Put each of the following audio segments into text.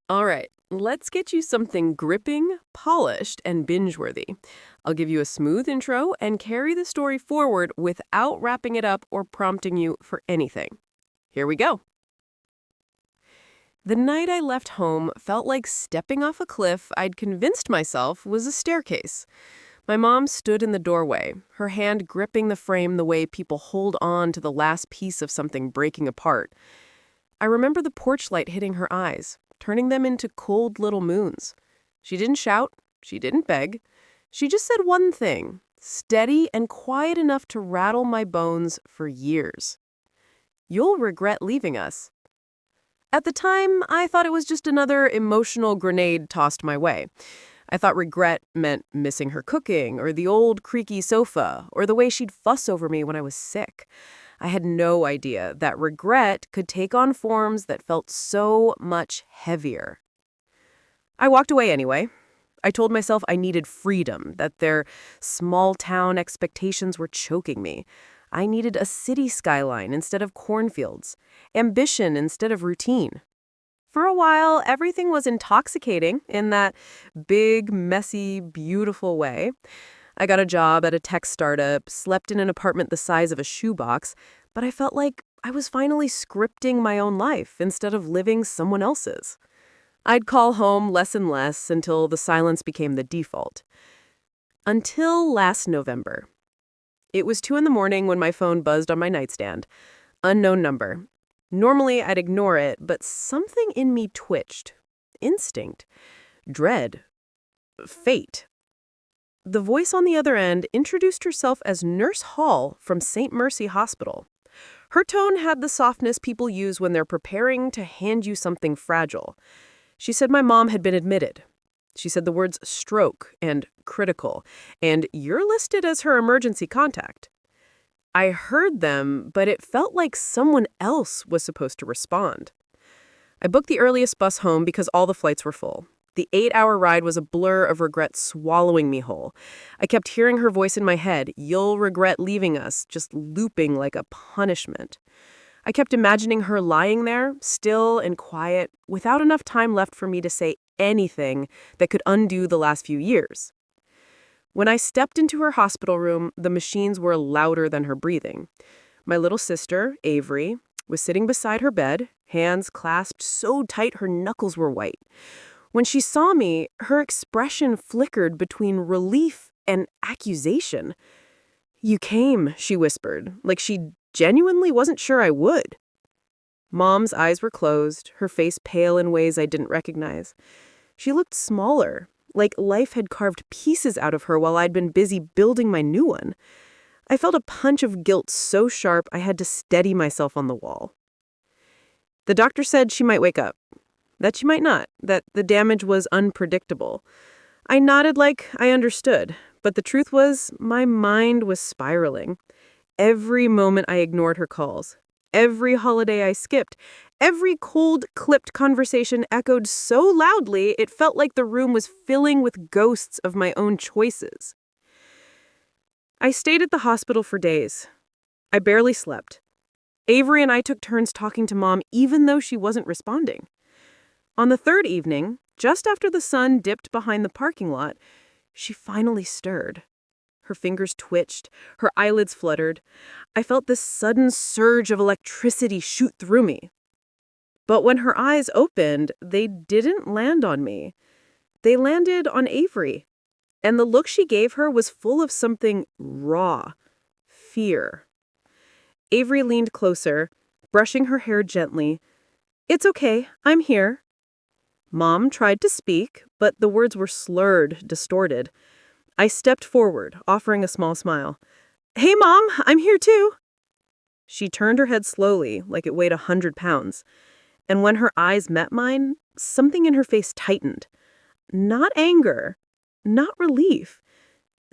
All right, let's get you something gripping, polished, and binge-worthy. I'll give you a smooth intro and carry the story forward without wrapping it up or prompting you for anything. Here we go. The night I left home felt like stepping off a cliff I'd convinced myself was a staircase. My mom stood in the doorway, her hand gripping the frame the way people hold on to the last piece of something breaking apart. I remember the porch light hitting her eyes, turning them into cold little moons. She didn't shout, she didn't beg. She just said one thing, steady and quiet enough to rattle my bones for years. "You'll regret leaving us." At the time, I thought it was just another emotional grenade tossed my way. I thought regret meant missing her cooking, or the old creaky sofa, or the way she'd fuss over me when I was sick. I had no idea that regret could take on forms that felt so much heavier. I walked away anyway. I told myself I needed freedom, that their small-town expectations were choking me. I needed a city skyline instead of cornfields, ambition instead of routine. For a while, everything was intoxicating in that big, messy, beautiful way. I got a job at a tech startup, slept in an apartment the size of a shoebox, but I felt like I was finally scripting my own life instead of living someone else's. I'd call home less and less until the silence became the default. Until last November. It was 2 in the morning when my phone buzzed on my nightstand. Unknown number. Normally, I'd ignore it, but something in me twitched. Instinct. Dread. Fate. The voice on the other end introduced herself as Nurse Hall from St. Mercy Hospital. Her tone had the softness people use when they're preparing to hand you something fragile. She said my mom had been admitted. She said the words stroke and critical, and you're listed as her emergency contact. I heard them, but it felt like someone else was supposed to respond. I booked the earliest bus home because all the flights were full. The 8-hour ride was a blur of regret swallowing me whole. I kept hearing her voice in my head, "You'll regret leaving us," just looping like a punishment. I kept imagining her lying there, still and quiet, without enough time left for me to say anything that could undo the last few years. When I stepped into her hospital room, the machines were louder than her breathing. My little sister, Avery, was sitting beside her bed, hands clasped so tight her knuckles were white. When she saw me, her expression flickered between relief and accusation. "You came," she whispered, like she genuinely wasn't sure I would. Mom's eyes were closed, her face pale in ways I didn't recognize. She looked smaller, like life had carved pieces out of her while I'd been busy building my new one. I felt a punch of guilt so sharp I had to steady myself on the wall. The doctor said she might wake up, that she might not, that the damage was unpredictable. I nodded like I understood, but the truth was my mind was spiraling. Every moment I ignored her calls, every holiday I skipped, every cold, clipped conversation echoed so loudly it felt like the room was filling with ghosts of my own choices. I stayed at the hospital for days. I barely slept. Avery and I took turns talking to Mom even though she wasn't responding. On the third evening, just after the sun dipped behind the parking lot, she finally stirred. Her fingers twitched, her eyelids fluttered. I felt this sudden surge of electricity shoot through me. But when her eyes opened, they didn't land on me. They landed on Avery. And the look she gave her was full of something raw. Fear. Avery leaned closer, brushing her hair gently. "It's okay, I'm here." Mom tried to speak, but the words were slurred, distorted. I stepped forward, offering a small smile. "Hey, Mom, I'm here too." She turned her head slowly, like it weighed 100 pounds. And when her eyes met mine, something in her face tightened. Not anger, not relief.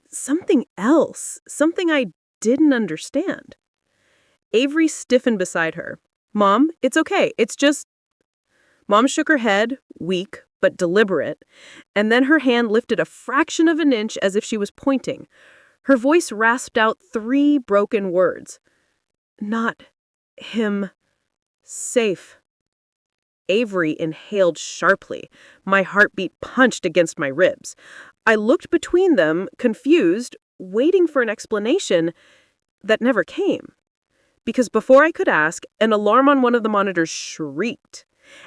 Something else, something I didn't understand. Avery stiffened beside her. "Mom, it's okay, it's just..." Mom shook her head, weak but deliberate, and then her hand lifted a fraction of an inch as if she was pointing. Her voice rasped out 3 broken words. "Not him. Safe." Avery inhaled sharply. My heartbeat punched against my ribs. I looked between them, confused, waiting for an explanation that never came. Because before I could ask, an alarm on one of the monitors shrieked,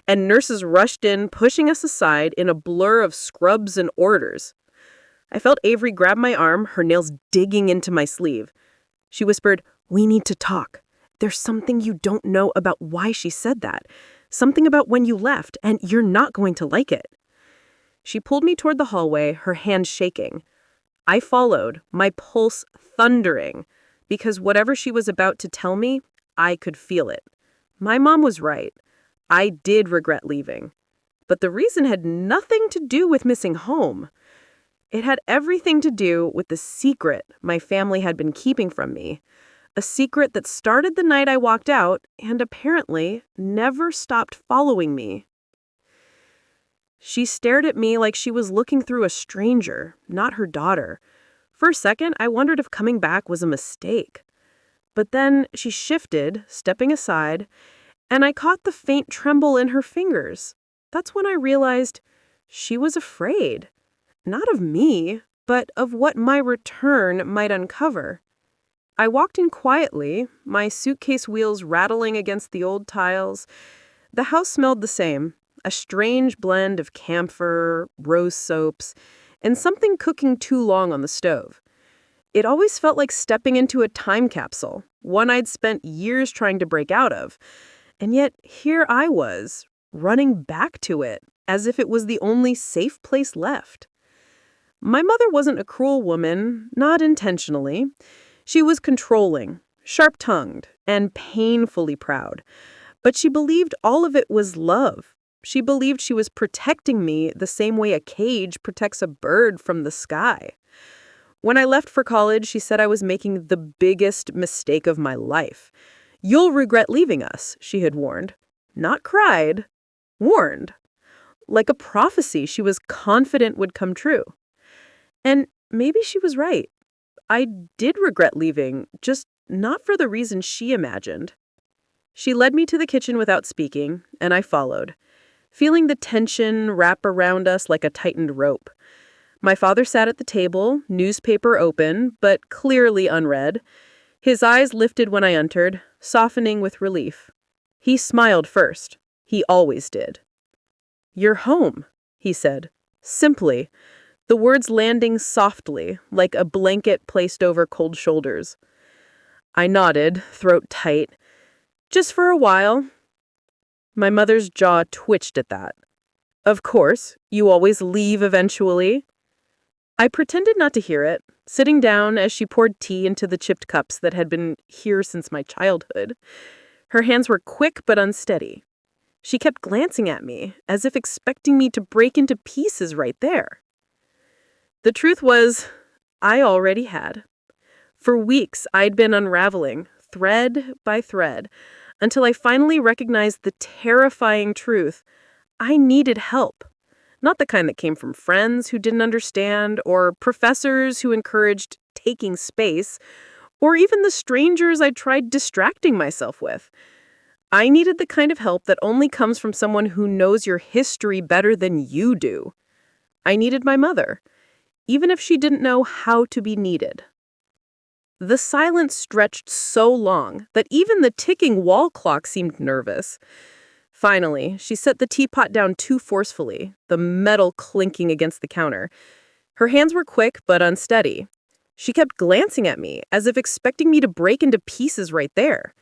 and nurses rushed in, pushing us aside in a blur of scrubs and orders. I felt Avery grab my arm, her nails digging into my sleeve. She whispered, "We need to talk. There's something you don't know about why she said that. Something about when you left, and you're not going to like it." She pulled me toward the hallway, her hand shaking. I followed, my pulse thundering, because whatever she was about to tell me, I could feel it. My mom was right. I did regret leaving. But the reason had nothing to do with missing home. It had everything to do with the secret my family had been keeping from me. A secret that started the night I walked out and apparently never stopped following me. She stared at me like she was looking through a stranger, not her daughter. For a second, I wondered if coming back was a mistake. But then she shifted, stepping aside, and I caught the faint tremble in her fingers. That's when I realized she was afraid. Not of me, but of what my return might uncover. I walked in quietly, my suitcase wheels rattling against the old tiles. The house smelled the same, a strange blend of camphor, rose soaps, and something cooking too long on the stove. It always felt like stepping into a time capsule, one I'd spent years trying to break out of. And yet here I was, running back to it, as if it was the only safe place left. My mother wasn't a cruel woman, not intentionally. She was controlling, sharp-tongued, and painfully proud. But she believed all of it was love. She believed she was protecting me the same way a cage protects a bird from the sky. When I left for college, she said I was making the biggest mistake of my life. "You'll regret leaving us," she had warned. Not cried, warned. Like a prophecy she was confident would come true. And maybe she was right. I did regret leaving, just not for the reason she imagined. She led me to the kitchen without speaking, and I followed, feeling the tension wrap around us like a tightened rope. My father sat at the table, newspaper open, but clearly unread. His eyes lifted when I entered, softening with relief. He smiled first. He always did. "You're home," he said, simply, the words landing softly, like a blanket placed over cold shoulders. I nodded, throat tight. "Just for a while." My mother's jaw twitched at that. "Of course, you always leave eventually." I pretended not to hear it, sitting down as she poured tea into the chipped cups that had been here since my childhood. Her hands were quick but unsteady. She kept glancing at me, as if expecting me to break into pieces right there. The truth was, I already had. For weeks, I'd been unraveling, thread by thread, until I finally recognized the terrifying truth. I needed help. Not the kind that came from friends who didn't understand, or professors who encouraged taking space, or even the strangers I tried distracting myself with. I needed the kind of help that only comes from someone who knows your history better than you do. I needed my mother, even if she didn't know how to be needed. The silence stretched so long that even the ticking wall clock seemed nervous. Finally, she set the teapot down too forcefully, the metal clinking against the counter. Her hands were quick but unsteady. She kept glancing at me, as if expecting me to break into pieces right there.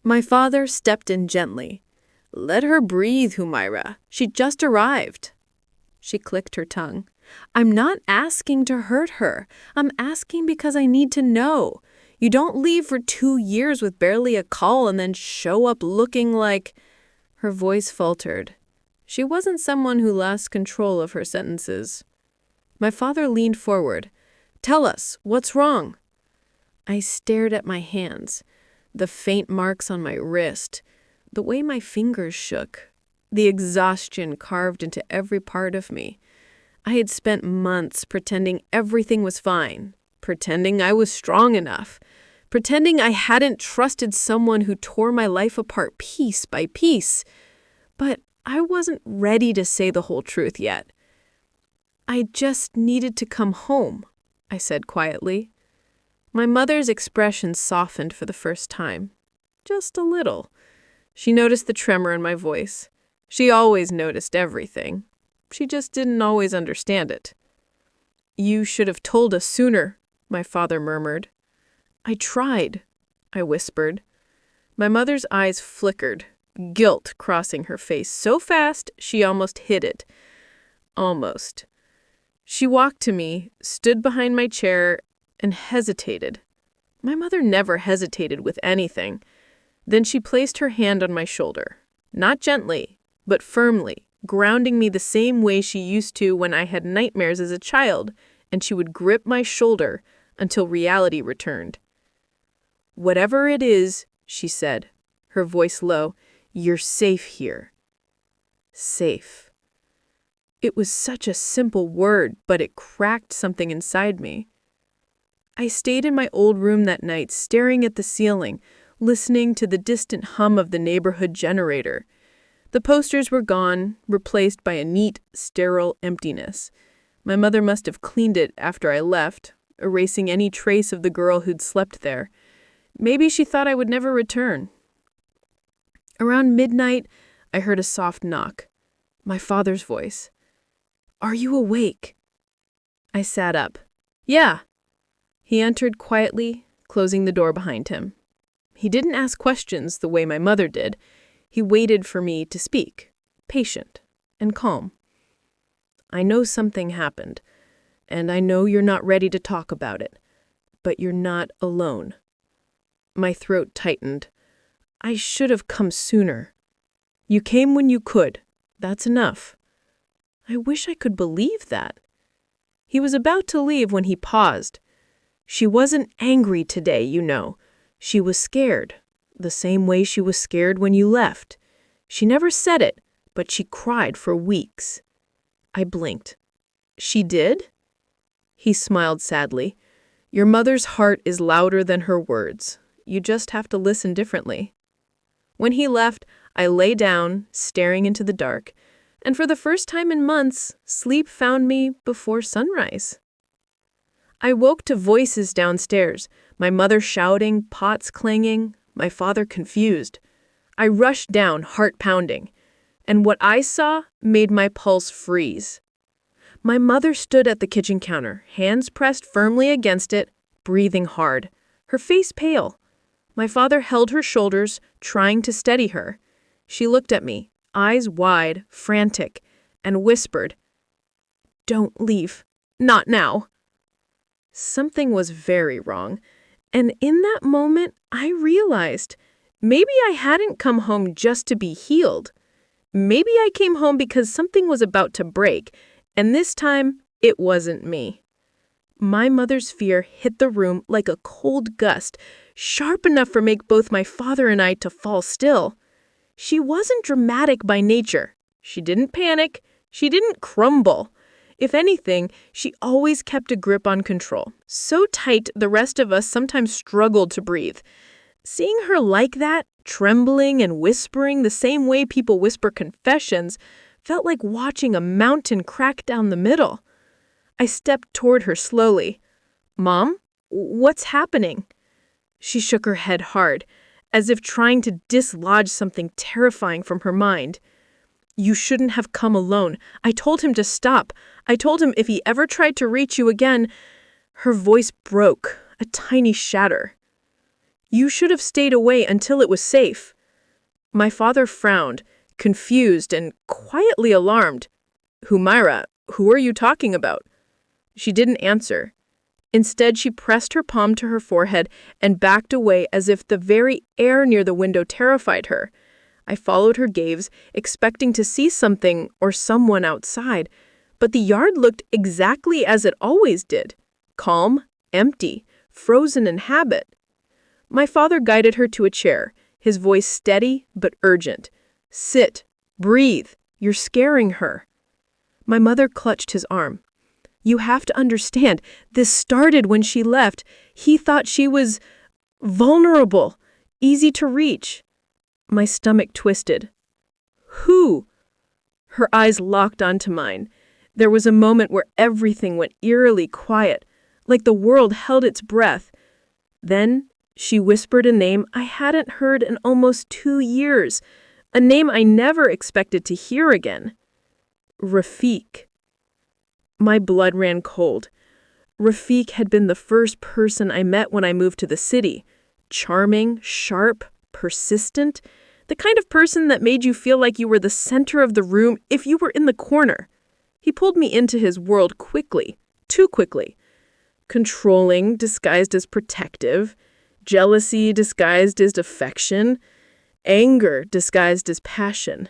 My father stepped in gently. "Let her breathe, Humaira. She just arrived." She clicked her tongue. "I'm not asking to hurt her. I'm asking because I need to know. You don't leave for 2 years with barely a call and then show up looking like—" Her voice faltered. She wasn't someone who lost control of her sentences. My father leaned forward. "Tell us, what's wrong?" I stared at my hands, the faint marks on my wrist, the way my fingers shook, the exhaustion carved into every part of me. I had spent months pretending everything was fine, pretending I was strong enough, pretending I hadn't trusted someone who tore my life apart piece by piece. But I wasn't ready to say the whole truth yet. I just needed to come home, I said quietly. My mother's expression softened for the first time. Just a little. She noticed the tremor in my voice. She always noticed everything. She just didn't always understand it. You should have told us sooner, my father murmured. I tried, I whispered. My mother's eyes flickered, guilt crossing her face so fast she almost hid it. Almost. She walked to me, stood behind my chair, and hesitated. My mother never hesitated with anything. Then she placed her hand on my shoulder, not gently, but firmly, grounding me the same way she used to when I had nightmares as a child, and she would grip my shoulder until reality returned. Whatever it is, she said, her voice low, you're safe here. Safe. It was such a simple word, but it cracked something inside me. I stayed in my old room that night, staring at the ceiling, listening to the distant hum of the neighborhood generator. The posters were gone, replaced by a neat, sterile emptiness. My mother must have cleaned it after I left, erasing any trace of the girl who'd slept there. Maybe she thought I would never return. Around midnight, I heard a soft knock. My father's voice. Are you awake? I sat up. Yeah. He entered quietly, closing the door behind him. He didn't ask questions the way my mother did. He waited for me to speak, patient and calm. I know something happened, and I know you're not ready to talk about it, but you're not alone. My throat tightened. I should have come sooner. You came when you could. That's enough. I wish I could believe that. He was about to leave when he paused. She wasn't angry today, you know. She was scared, the same way she was scared when you left. She never said it, but she cried for weeks. I blinked. She did? He smiled sadly. Your mother's heart is louder than her words. You just have to listen differently. When he left, I lay down, staring into the dark, and for the first time in months, sleep found me before sunrise. I woke to voices downstairs, my mother shouting, pots clanging, my father confused. I rushed down, heart pounding, and what I saw made my pulse freeze. My mother stood at the kitchen counter, hands pressed firmly against it, breathing hard, her face pale. My father held her shoulders, trying to steady her. She looked at me, eyes wide, frantic, and whispered, Don't leave. Not now. Something was very wrong, and in that moment, I realized maybe I hadn't come home just to be healed. Maybe I came home because something was about to break, and this time, it wasn't me. My mother's fear hit the room like a cold gust, sharp enough to make both my father and I to fall still. She wasn't dramatic by nature. She didn't panic. She didn't crumble. If anything, she always kept a grip on control, so tight the rest of us sometimes struggled to breathe. Seeing her like that, trembling and whispering the same way people whisper confessions, felt like watching a mountain crack down the middle. I stepped toward her slowly. Mom, what's happening? She shook her head hard, as if trying to dislodge something terrifying from her mind. You shouldn't have come alone. I told him to stop. I told him if he ever tried to reach you again. Her voice broke, a tiny shatter. You should have stayed away until it was safe. My father frowned, confused and quietly alarmed. Humaira, who are you talking about? She didn't answer. Instead, she pressed her palm to her forehead and backed away as if the very air near the window terrified her. I followed her gaze, expecting to see something or someone outside, but the yard looked exactly as it always did. Calm, empty, frozen in habit. My father guided her to a chair, his voice steady but urgent. Sit, breathe, you're scaring her. My mother clutched his arm. You have to understand, this started when she left. He thought she was vulnerable, easy to reach. My stomach twisted. Who? Her eyes locked onto mine. There was a moment where everything went eerily quiet, like the world held its breath. Then she whispered a name I hadn't heard in almost 2 years, a name I never expected to hear again. Rafiq. My blood ran cold. Rafiq had been the first person I met when I moved to the city. Charming, sharp, persistent, the kind of person that made you feel like you were the center of the room if you were in the corner. He pulled me into his world quickly, too quickly. Controlling disguised as protective, jealousy disguised as affection, anger disguised as passion.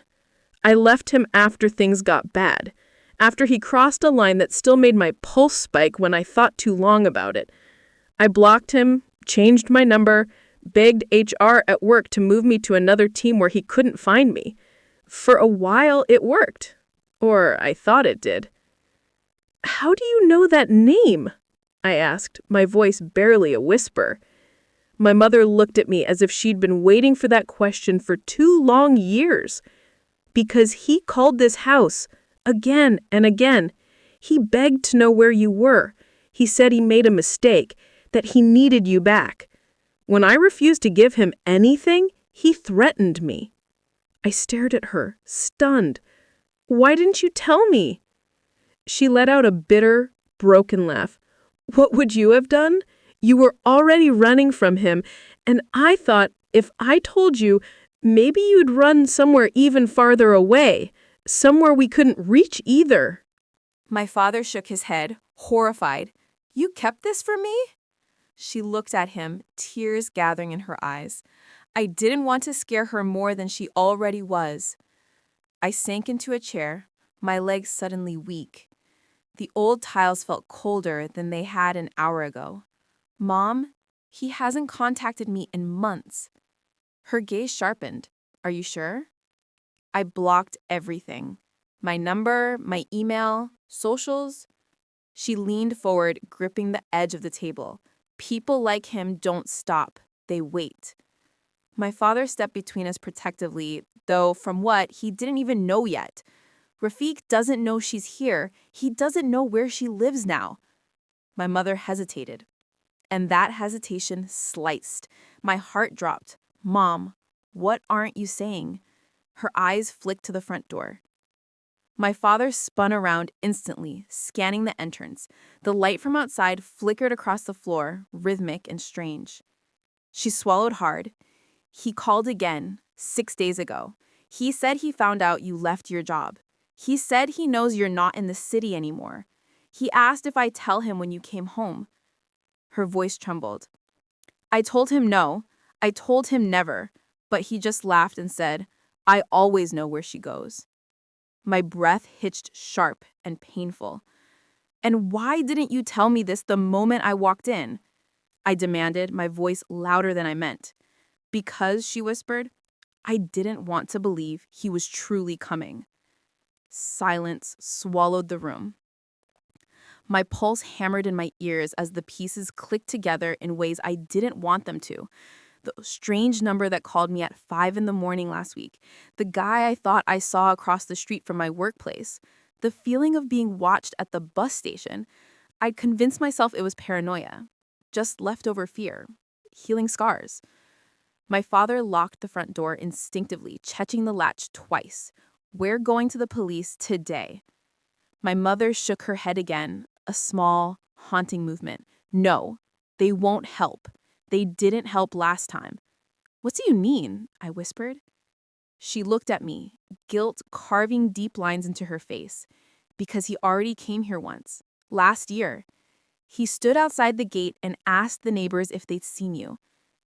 I left him after things got bad, after he crossed a line that still made my pulse spike when I thought too long about it. I blocked him, changed my number, begged HR at work to move me to another team where he couldn't find me. For a while, it worked. Or I thought it did. "How do you know that name?" I asked, my voice barely a whisper. My mother looked at me as if she'd been waiting for that question for 2 long years. "Because he called this house, again and again. He begged to know where you were. He said he made a mistake, that he needed you back. When I refused to give him anything, he threatened me." I stared at her, stunned. "Why didn't you tell me?" She let out a bitter, broken laugh. "What would you have done? You were already running from him, and I thought if I told you, maybe you'd run somewhere even farther away, somewhere we couldn't reach either." My father shook his head, horrified. "You kept this from me?" She looked at him, tears gathering in her eyes. I didn't want to scare her more than she already was. I sank into a chair, my legs suddenly weak. The old tiles felt colder than they had an hour ago. "Mom, he hasn't contacted me in months." Her gaze sharpened. "Are you sure?" I blocked everything. My number, my email, socials. She leaned forward, gripping the edge of the table. "People like him don't stop. They wait." My father stepped between us protectively, though from what, he didn't even know yet. Rafiq doesn't know she's here. He doesn't know where she lives now. My mother hesitated. And that hesitation sliced. My heart dropped. "Mom, what aren't you saying?" Her eyes flicked to the front door. My father spun around instantly, scanning the entrance. The light from outside flickered across the floor, rhythmic and strange. She swallowed hard. "He called again, 6 days ago. He said he found out you left your job. He said he knows you're not in the city anymore. He asked if I'd tell him when you came home." Her voice trembled. "I told him no. I told him never. But he just laughed and said, 'I always know where she goes.'" My breath hitched sharp and painful. "And why didn't you tell me this the moment I walked in?" I demanded, my voice louder than I meant. "Because," she whispered, "I didn't want to believe he was truly coming." Silence swallowed the room. My pulse hammered in my ears as the pieces clicked together in ways I didn't want them to. The strange number that called me at 5 in the morning last week. The guy I thought I saw across the street from my workplace. The feeling of being watched at the bus station. I'd convinced myself it was paranoia. Just leftover fear. Healing scars. My father locked the front door instinctively, checking the latch twice. "We're going to the police today." My mother shook her head again, a small, haunting movement. "No, they won't help. They didn't help last time." "What do you mean?" I whispered. She looked at me, guilt carving deep lines into her face. "Because he already came here once, last year. He stood outside the gate and asked the neighbors if they'd seen you.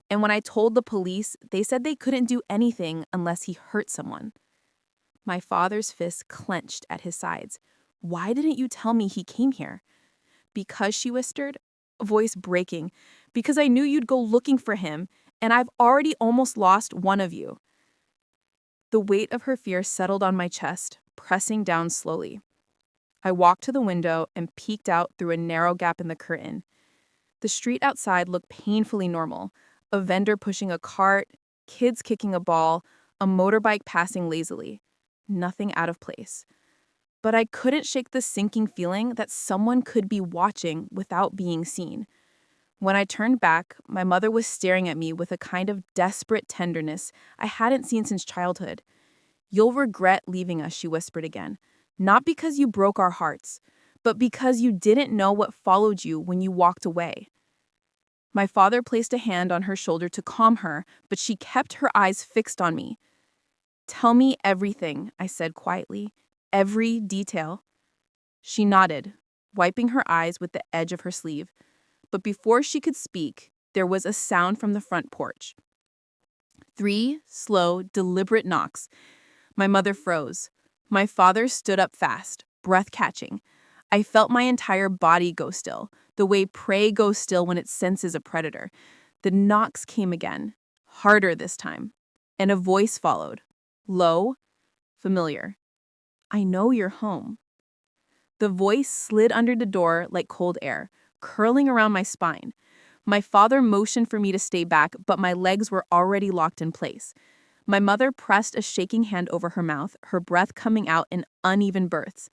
And when I told the police, they said they couldn't do anything unless he hurt someone." My father's fists clenched at his sides. "Why didn't you tell me he came here?" "Because," she whispered, voice breaking, "because I knew you'd go looking for him, and I've already almost lost one of you." The weight of her fear settled on my chest, pressing down slowly. I walked to the window and peeked out through a narrow gap in the curtain. The street outside looked painfully normal. A vendor pushing a cart, kids kicking a ball, a motorbike passing lazily. nothing out of place. But I couldn't shake the sinking feeling that someone could be watching without being seen. When I turned back, my mother was staring at me with a kind of desperate tenderness I hadn't seen since childhood. "You'll regret leaving us," she whispered again. "Not because you broke our hearts, but because you didn't know what followed you when you walked away." My father placed a hand on her shoulder to calm her, but she kept her eyes fixed on me. "Tell me everything," I said quietly. "Every detail." She nodded, wiping her eyes with the edge of her sleeve. But before she could speak, there was a sound from the front porch. 3 slow, deliberate knocks. My mother froze. My father stood up fast, breath catching. I felt my entire body go still, the way prey goes still when it senses a predator. The knocks came again, harder this time, and a voice followed. Low, familiar. "I know you're home." The voice slid under the door like cold air, curling around my spine. My father motioned for me to stay back, but my legs were already locked in place. My mother pressed a shaking hand over her mouth, her breath coming out in uneven bursts.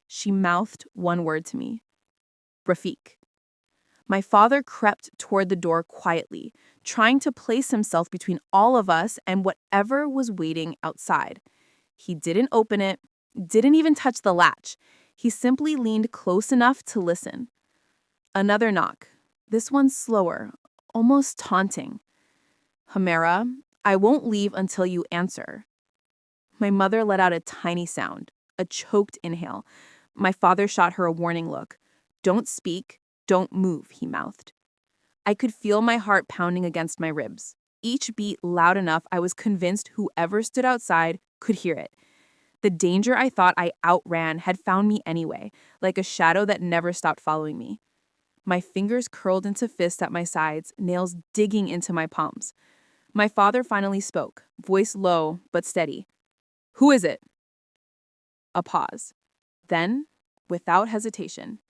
She mouthed one word to me. "Rafiq." My father crept toward the door quietly, trying to place himself between all of us and whatever was waiting outside. He didn't open it, didn't even touch the latch. He simply leaned close enough to listen. Another knock. This one slower, almost taunting. "Hamera, I won't leave until you answer." My mother let out a tiny sound, a choked inhale. My father shot her a warning look. "Don't speak, don't move," he mouthed. I could feel my heart pounding against my ribs. Each beat loud enough I was convinced whoever stood outside could hear it. The danger I thought I outran had found me anyway, like a shadow that never stopped following me. My fingers curled into fists at my sides, nails digging into my palms. My father finally spoke, voice low but steady. "Who is it?" A pause. Then, without hesitation,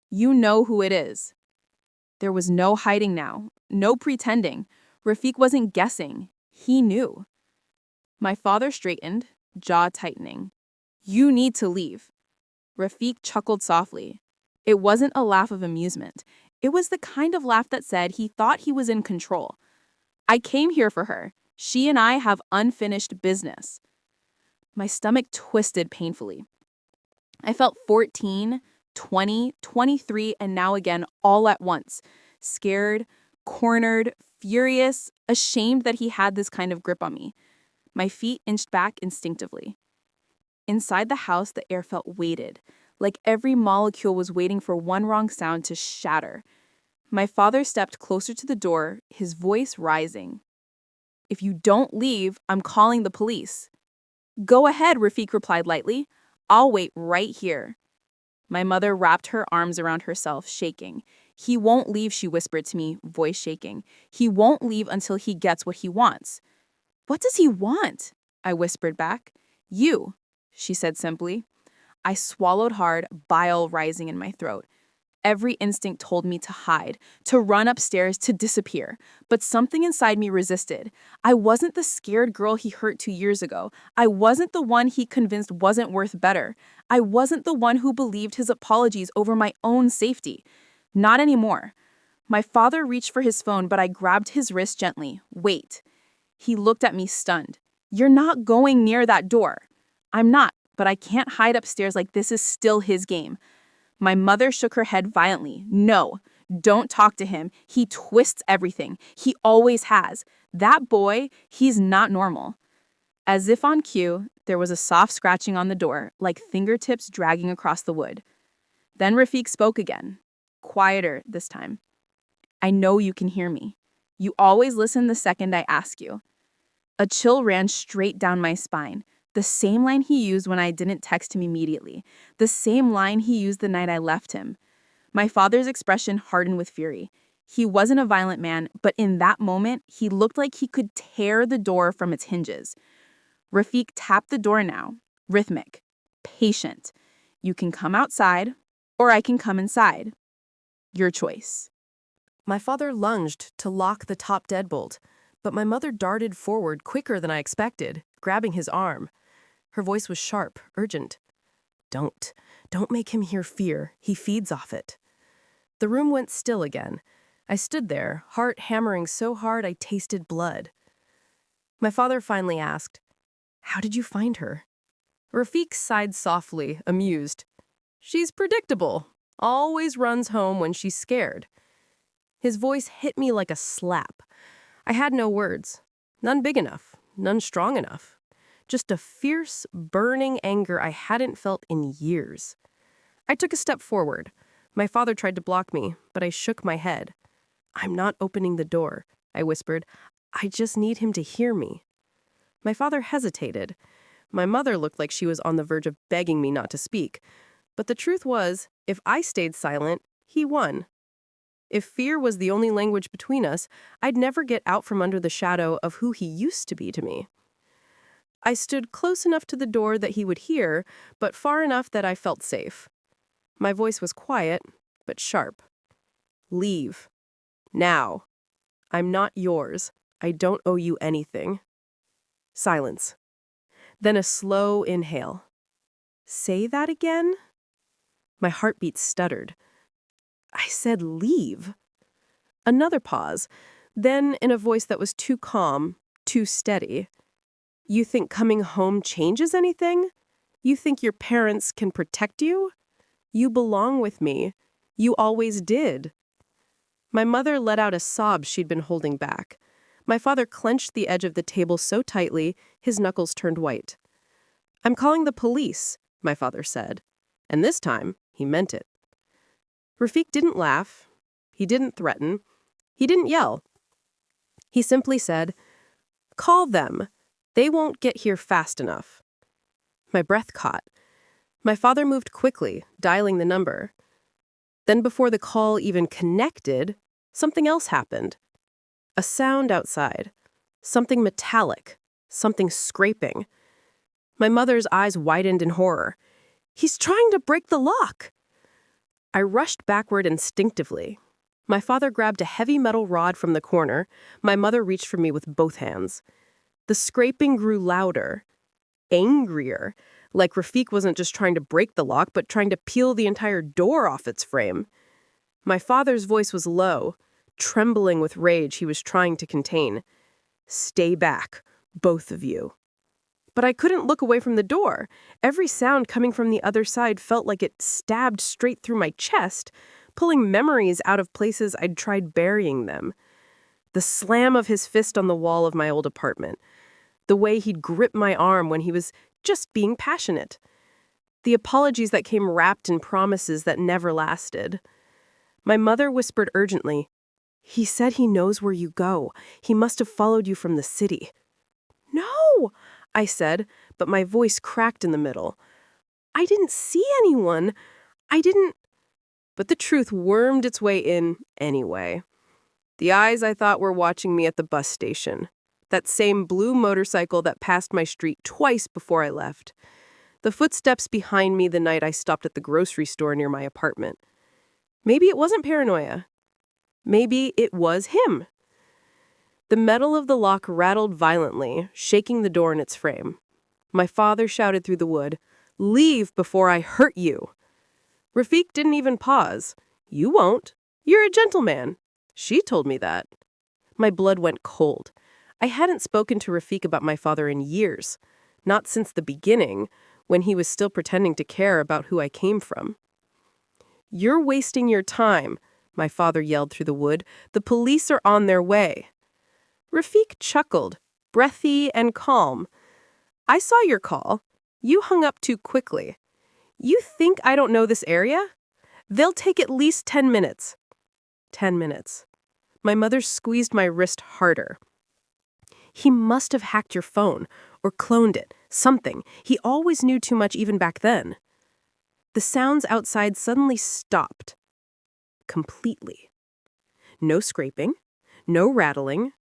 "You know who it is." There was no hiding now, no pretending. Rafiq wasn't guessing. He knew. My father straightened, jaw tightening. "You need to leave." Rafiq chuckled softly. It wasn't a laugh of amusement. It was the kind of laugh that said he thought he was in control. "I came here for her. She and I have unfinished business." My stomach twisted painfully. I felt 14, 20, 23, and now again all at once. Scared, cornered, furious, ashamed that he had this kind of grip on me. My feet inched back instinctively. Inside the house, the air felt weighted, like every molecule was waiting for one wrong sound to shatter. My father stepped closer to the door, his voice rising. "If you don't leave, I'm calling the police." "Go ahead," Rafiq replied lightly. "I'll wait right here." My mother wrapped her arms around herself, shaking. "He won't leave," she whispered to me, voice shaking. "He won't leave until he gets what he wants." "What does he want?" I whispered back. "You," she said simply. I swallowed hard, bile rising in my throat. Every instinct told me to hide, to run upstairs, to disappear. But something inside me resisted. I wasn't the scared girl he hurt 2 years ago. I wasn't the one he convinced wasn't worth better. I wasn't the one who believed his apologies over my own safety. Not anymore. My father reached for his phone, but I grabbed his wrist gently. "Wait." He looked at me stunned. "You're not going near that door." "I'm not, but I can't hide upstairs like this is still his game." My mother shook her head violently. "No, don't talk to him. He twists everything. He always has. That boy, he's not normal." As if on cue, there was a soft scratching on the door, like fingertips dragging across the wood. Then Rafiq spoke again, quieter this time. "I know you can hear me. You always listen the second I ask you." A chill ran straight down my spine. The same line he used when I didn't text him immediately. The same line he used the night I left him. My father's expression hardened with fury. He wasn't a violent man, but in that moment, he looked like he could tear the door from its hinges. Rafiq tapped the door now, rhythmic, patient. "You can come outside, or I can come inside. Your choice." My father lunged to lock the top deadbolt, but my mother darted forward quicker than I expected, grabbing his arm. Her voice was sharp, urgent. Don't make him hear fear. He feeds off it. The room went still again. I stood there, heart hammering so hard I tasted blood. My father finally asked, "How did you find her?" Rafik sighed softly, amused. "She's predictable. Always runs home when she's scared." His voice hit me like a slap. I had no words. None big enough, none strong enough. Just a fierce, burning anger I hadn't felt in years. I took a step forward. My father tried to block me, but I shook my head. "I'm not opening the door," I whispered. "I just need him to hear me." My father hesitated. My mother looked like she was on the verge of begging me not to speak. But the truth was, if I stayed silent, he won. If fear was the only language between us, I'd never get out from under the shadow of who he used to be to me. I stood close enough to the door that he would hear, but far enough that I felt safe. My voice was quiet, but sharp. "Leave. Now. I'm not yours. I don't owe you anything." Silence. Then a slow inhale. "Say that again?" My heartbeat stuttered. "I said leave." Another pause. Then, in a voice that was too calm, too steady. "You think coming home changes anything? You think your parents can protect you? You belong with me. You always did." My mother let out a sob she'd been holding back. My father clenched the edge of the table so tightly, his knuckles turned white. "I'm calling the police," my father said. And this time, he meant it. Rafik didn't laugh. He didn't threaten. He didn't yell. He simply said, "Call them. They won't get here fast enough." My breath caught. My father moved quickly, dialing the number. Then before the call even connected, something else happened. A sound outside. Something metallic. Something scraping. My mother's eyes widened in horror. "He's trying to break the lock!" I rushed backward instinctively. My father grabbed a heavy metal rod from the corner. My mother reached for me with both hands. The scraping grew louder, angrier, like Rafik wasn't just trying to break the lock, but trying to peel the entire door off its frame. My father's voice was low, trembling with rage he was trying to contain. "Stay back, both of you." But I couldn't look away from the door. Every sound coming from the other side felt like it stabbed straight through my chest, pulling memories out of places I'd tried burying them. The slam of his fist on the wall of my old apartment. The way he'd grip my arm when he was just being passionate. The apologies that came wrapped in promises that never lasted. My mother whispered urgently, "He said he knows where you go. He must have followed you from the city." "No!" I said, but my voice cracked in the middle. "I didn't see anyone. I didn't—" But the truth wormed its way in anyway. The eyes I thought were watching me at the bus station. That same blue motorcycle that passed my street twice before I left. The footsteps behind me the night I stopped at the grocery store near my apartment. Maybe it wasn't paranoia. Maybe it was him. The metal of the lock rattled violently, shaking the door in its frame. My father shouted through the wood, "Leave before I hurt you." Rafik didn't even pause. "You won't. You're a gentleman. She told me that." My blood went cold. I hadn't spoken to Rafik about my father in years. Not since the beginning, when he was still pretending to care about who I came from. "You're wasting your time," my father yelled through the wood. "The police are on their way." Rafik chuckled, breathy and calm. "I saw your call. You hung up too quickly. You think I don't know this area? They'll take at least 10 minutes. 10 minutes. My mother squeezed my wrist harder. "He must have hacked your phone, or cloned it, something. He always knew too much even back then." The sounds outside suddenly stopped. Completely. No scraping, no rattling,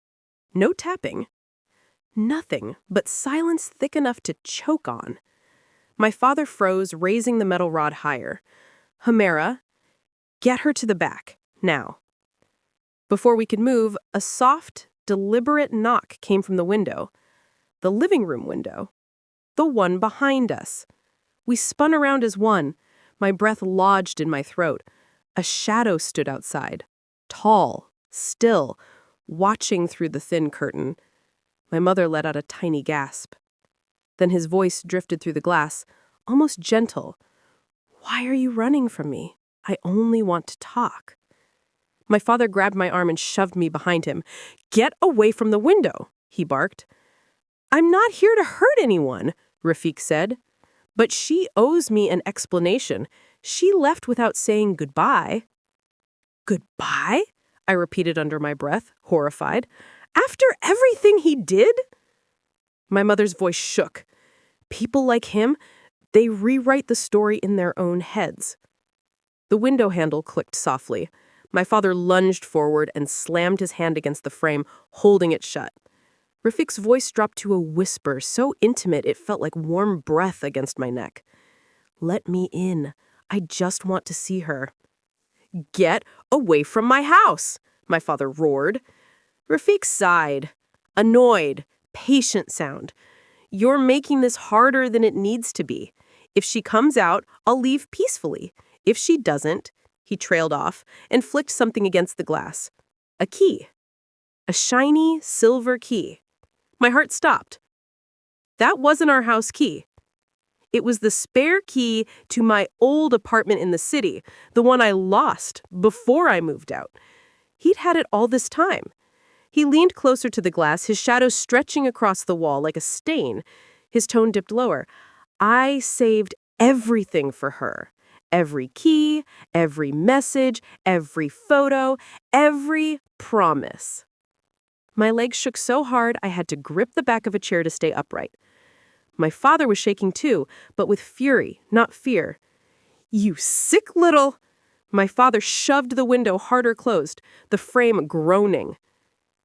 no tapping. Nothing but silence thick enough to choke on. My father froze, raising the metal rod higher. "Humera, get her to the back, now." Before we could move, a soft, deliberate knock came from the window. The living room window. the one behind us. We spun around as one. My breath lodged in my throat. A shadow stood outside, tall, still, watching through the thin curtain. My mother let out a tiny gasp. Then his voice drifted through the glass, almost gentle. "Why are you running from me? I only want to talk." My father grabbed my arm and shoved me behind him. "Get away from the window," he barked. "I'm not here to hurt anyone," Rafik said. "But she owes me an explanation. She left without saying goodbye." "Goodbye?" I repeated under my breath, horrified. "After everything he did?" My mother's voice shook. People like him, they rewrite the story in their own heads. The window handle clicked softly. My father lunged forward and slammed his hand against the frame, holding it shut. Rafik's voice dropped to a whisper so intimate it felt like warm breath against my neck. "Let me in. I just want to see her." "Get away from my house!" my father roared. Rafik sighed. Annoyed, patient sound. "You're making this harder than it needs to be. If she comes out, I'll leave peacefully. If she doesn't," he trailed off and flicked something against the glass. A key. A shiny silver key. My heart stopped. That wasn't our house key. It was the spare key to my old apartment in the city, the one I lost before I moved out. He'd had it all this time. He leaned closer to the glass, his shadow stretching across the wall like a stain. His tone dipped lower. "I saved everything for her. Every key, every message, every photo, every promise." My legs shook so hard I had to grip the back of a chair to stay upright. My father was shaking too, but with fury, not fear. "You sick little—" My father shoved the window harder closed, the frame groaning.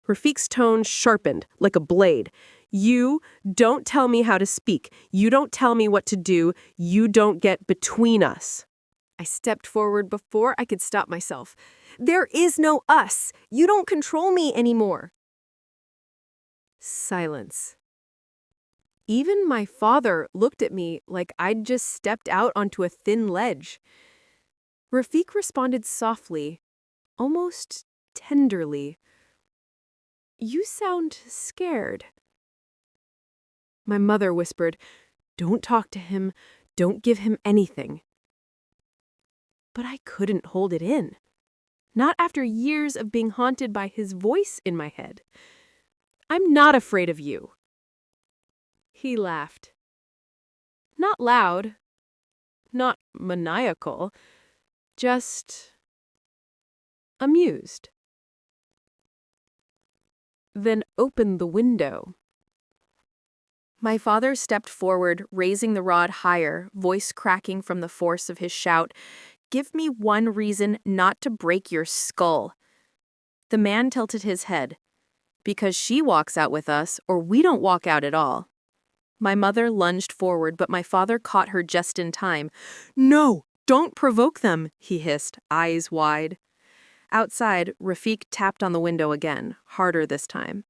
Rafik's tone sharpened, like a blade. "You don't tell me how to speak. You don't tell me what to do. You don't get between us." I stepped forward before I could stop myself. "There is no us. You don't control me anymore." Silence. Even my father looked at me like I'd just stepped out onto a thin ledge. Rafik responded softly, almost tenderly. "You sound scared." My mother whispered, "Don't talk to him. Don't give him anything." But I couldn't hold it in. Not after years of being haunted by his voice in my head. "I'm not afraid of you." He laughed. Not loud, not maniacal, just amused. Then opened the window. My father stepped forward, raising the rod higher, voice cracking from the force of his shout. "Give me one reason not to break your skull." The man tilted his head. "Because she walks out with us, or we don't walk out at all." My mother lunged forward, but my father caught her just in time. "No, don't provoke them," he hissed, eyes wide. Outside, Rafik tapped on the window again, harder this time.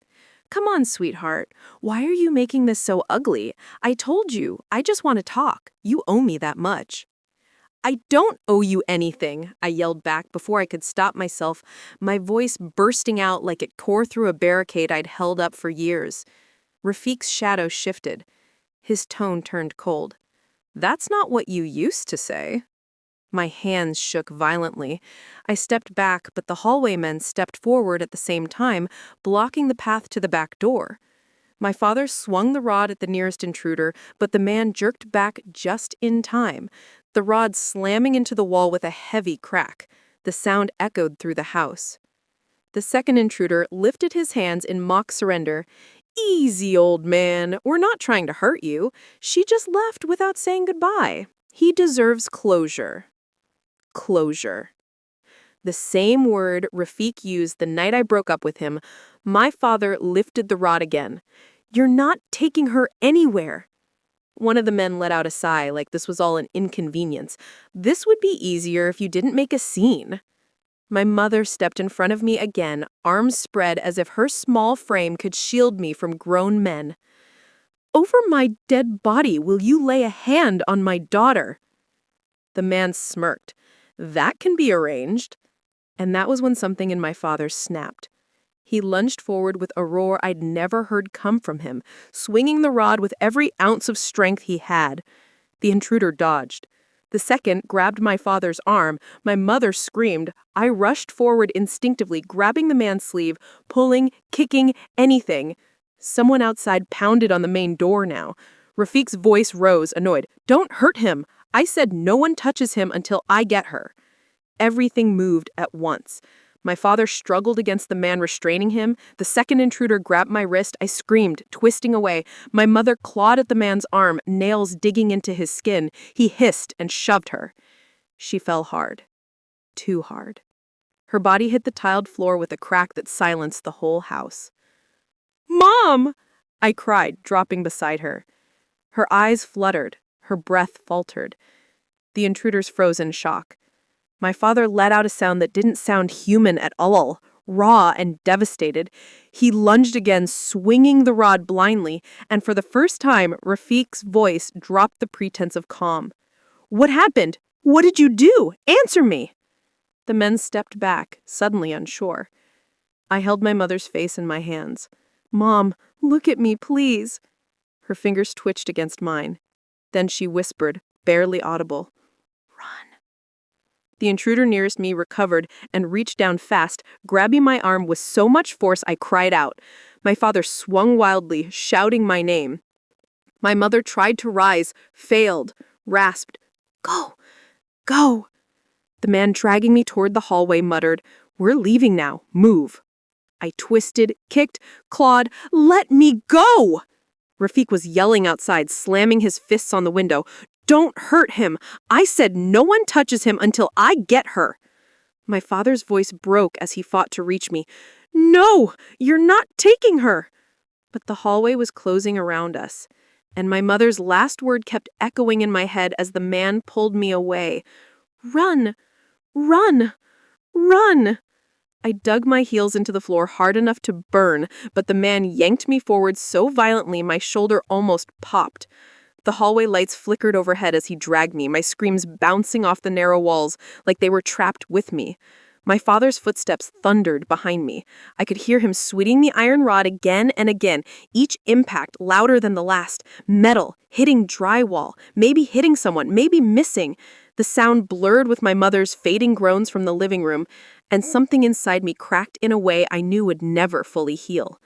"Come on, sweetheart. Why are you making this so ugly? I told you, I just want to talk. You owe me that much." "I don't owe you anything," I yelled back before I could stop myself, my voice bursting out like it tore through a barricade I'd held up for years. Rafik's shadow shifted. His tone turned cold. "That's not what you used to say." My hands shook violently. I stepped back, but the hallway men stepped forward at the same time, blocking the path to the back door. My father swung the rod at the nearest intruder, but the man jerked back just in time, the rod slamming into the wall with a heavy crack. The sound echoed through the house. The second intruder lifted his hands in mock surrender. "Easy, old man. We're not trying to hurt you. She just left without saying goodbye. He deserves closure." Closure. The same word Rafik used the night I broke up with him. My father lifted the rod again. "You're not taking her anywhere." One of the men let out a sigh, like this was all an inconvenience. "This would be easier if you didn't make a scene." My mother stepped in front of me again, arms spread as if her small frame could shield me from grown men. over my dead body will you lay a hand on my daughter?" The man smirked. "That can be arranged." And that was when something in my father snapped. He lunged forward with a roar I'd never heard come from him, swinging the rod with every ounce of strength he had. The intruder dodged. The second grabbed my father's arm. My mother screamed. I rushed forward instinctively, grabbing the man's sleeve, pulling, kicking, anything. Someone outside pounded on the main door now. Rafiq's voice rose, annoyed. "Don't hurt him! I said no one touches him until I get her." Everything moved at once. My father struggled against the man restraining him. The second intruder grabbed my wrist. I screamed, twisting away. My mother clawed at the man's arm, nails digging into his skin. He hissed and shoved her. She fell hard. Too hard. Her body hit the tiled floor with a crack that silenced the whole house. "Mom!" I cried, dropping beside her. Her eyes fluttered. Her breath faltered. The intruders froze in shock. My father let out a sound that didn't sound human at all, raw and devastated. He lunged again, swinging the rod blindly, and for the first time, Rafiq's voice dropped the pretense of calm. "What happened? What did you do? Answer me!" The men stepped back, suddenly unsure. I held my mother's face in my hands. "Mom, look at me, please." Her fingers twitched against mine. Then she whispered, barely audible, "Run." The intruder nearest me recovered and reached down fast, grabbing my arm with so much force I cried out. My father swung wildly, shouting my name. My mother tried to rise, failed, rasped, "Go, go." The man dragging me toward the hallway muttered, "We're leaving now. Move." I twisted, kicked, clawed. "Let me go!" Rafiq was yelling outside, slamming his fists on the window. "Don't hurt him. I said no one touches him until I get her." My father's voice broke as he fought to reach me. "No, you're not taking her." But the hallway was closing around us, and my mother's last word kept echoing in my head as the man pulled me away. "Run, run, run." I dug my heels into the floor hard enough to burn, but the man yanked me forward so violently my shoulder almost popped. The hallway lights flickered overhead as he dragged me, my screams bouncing off the narrow walls like they were trapped with me. My father's footsteps thundered behind me. I could hear him swinging the iron rod again and again, each impact louder than the last. Metal, hitting drywall, maybe hitting someone, maybe missing. The sound blurred with my mother's fading groans from the living room, and something inside me cracked in a way I knew would never fully heal.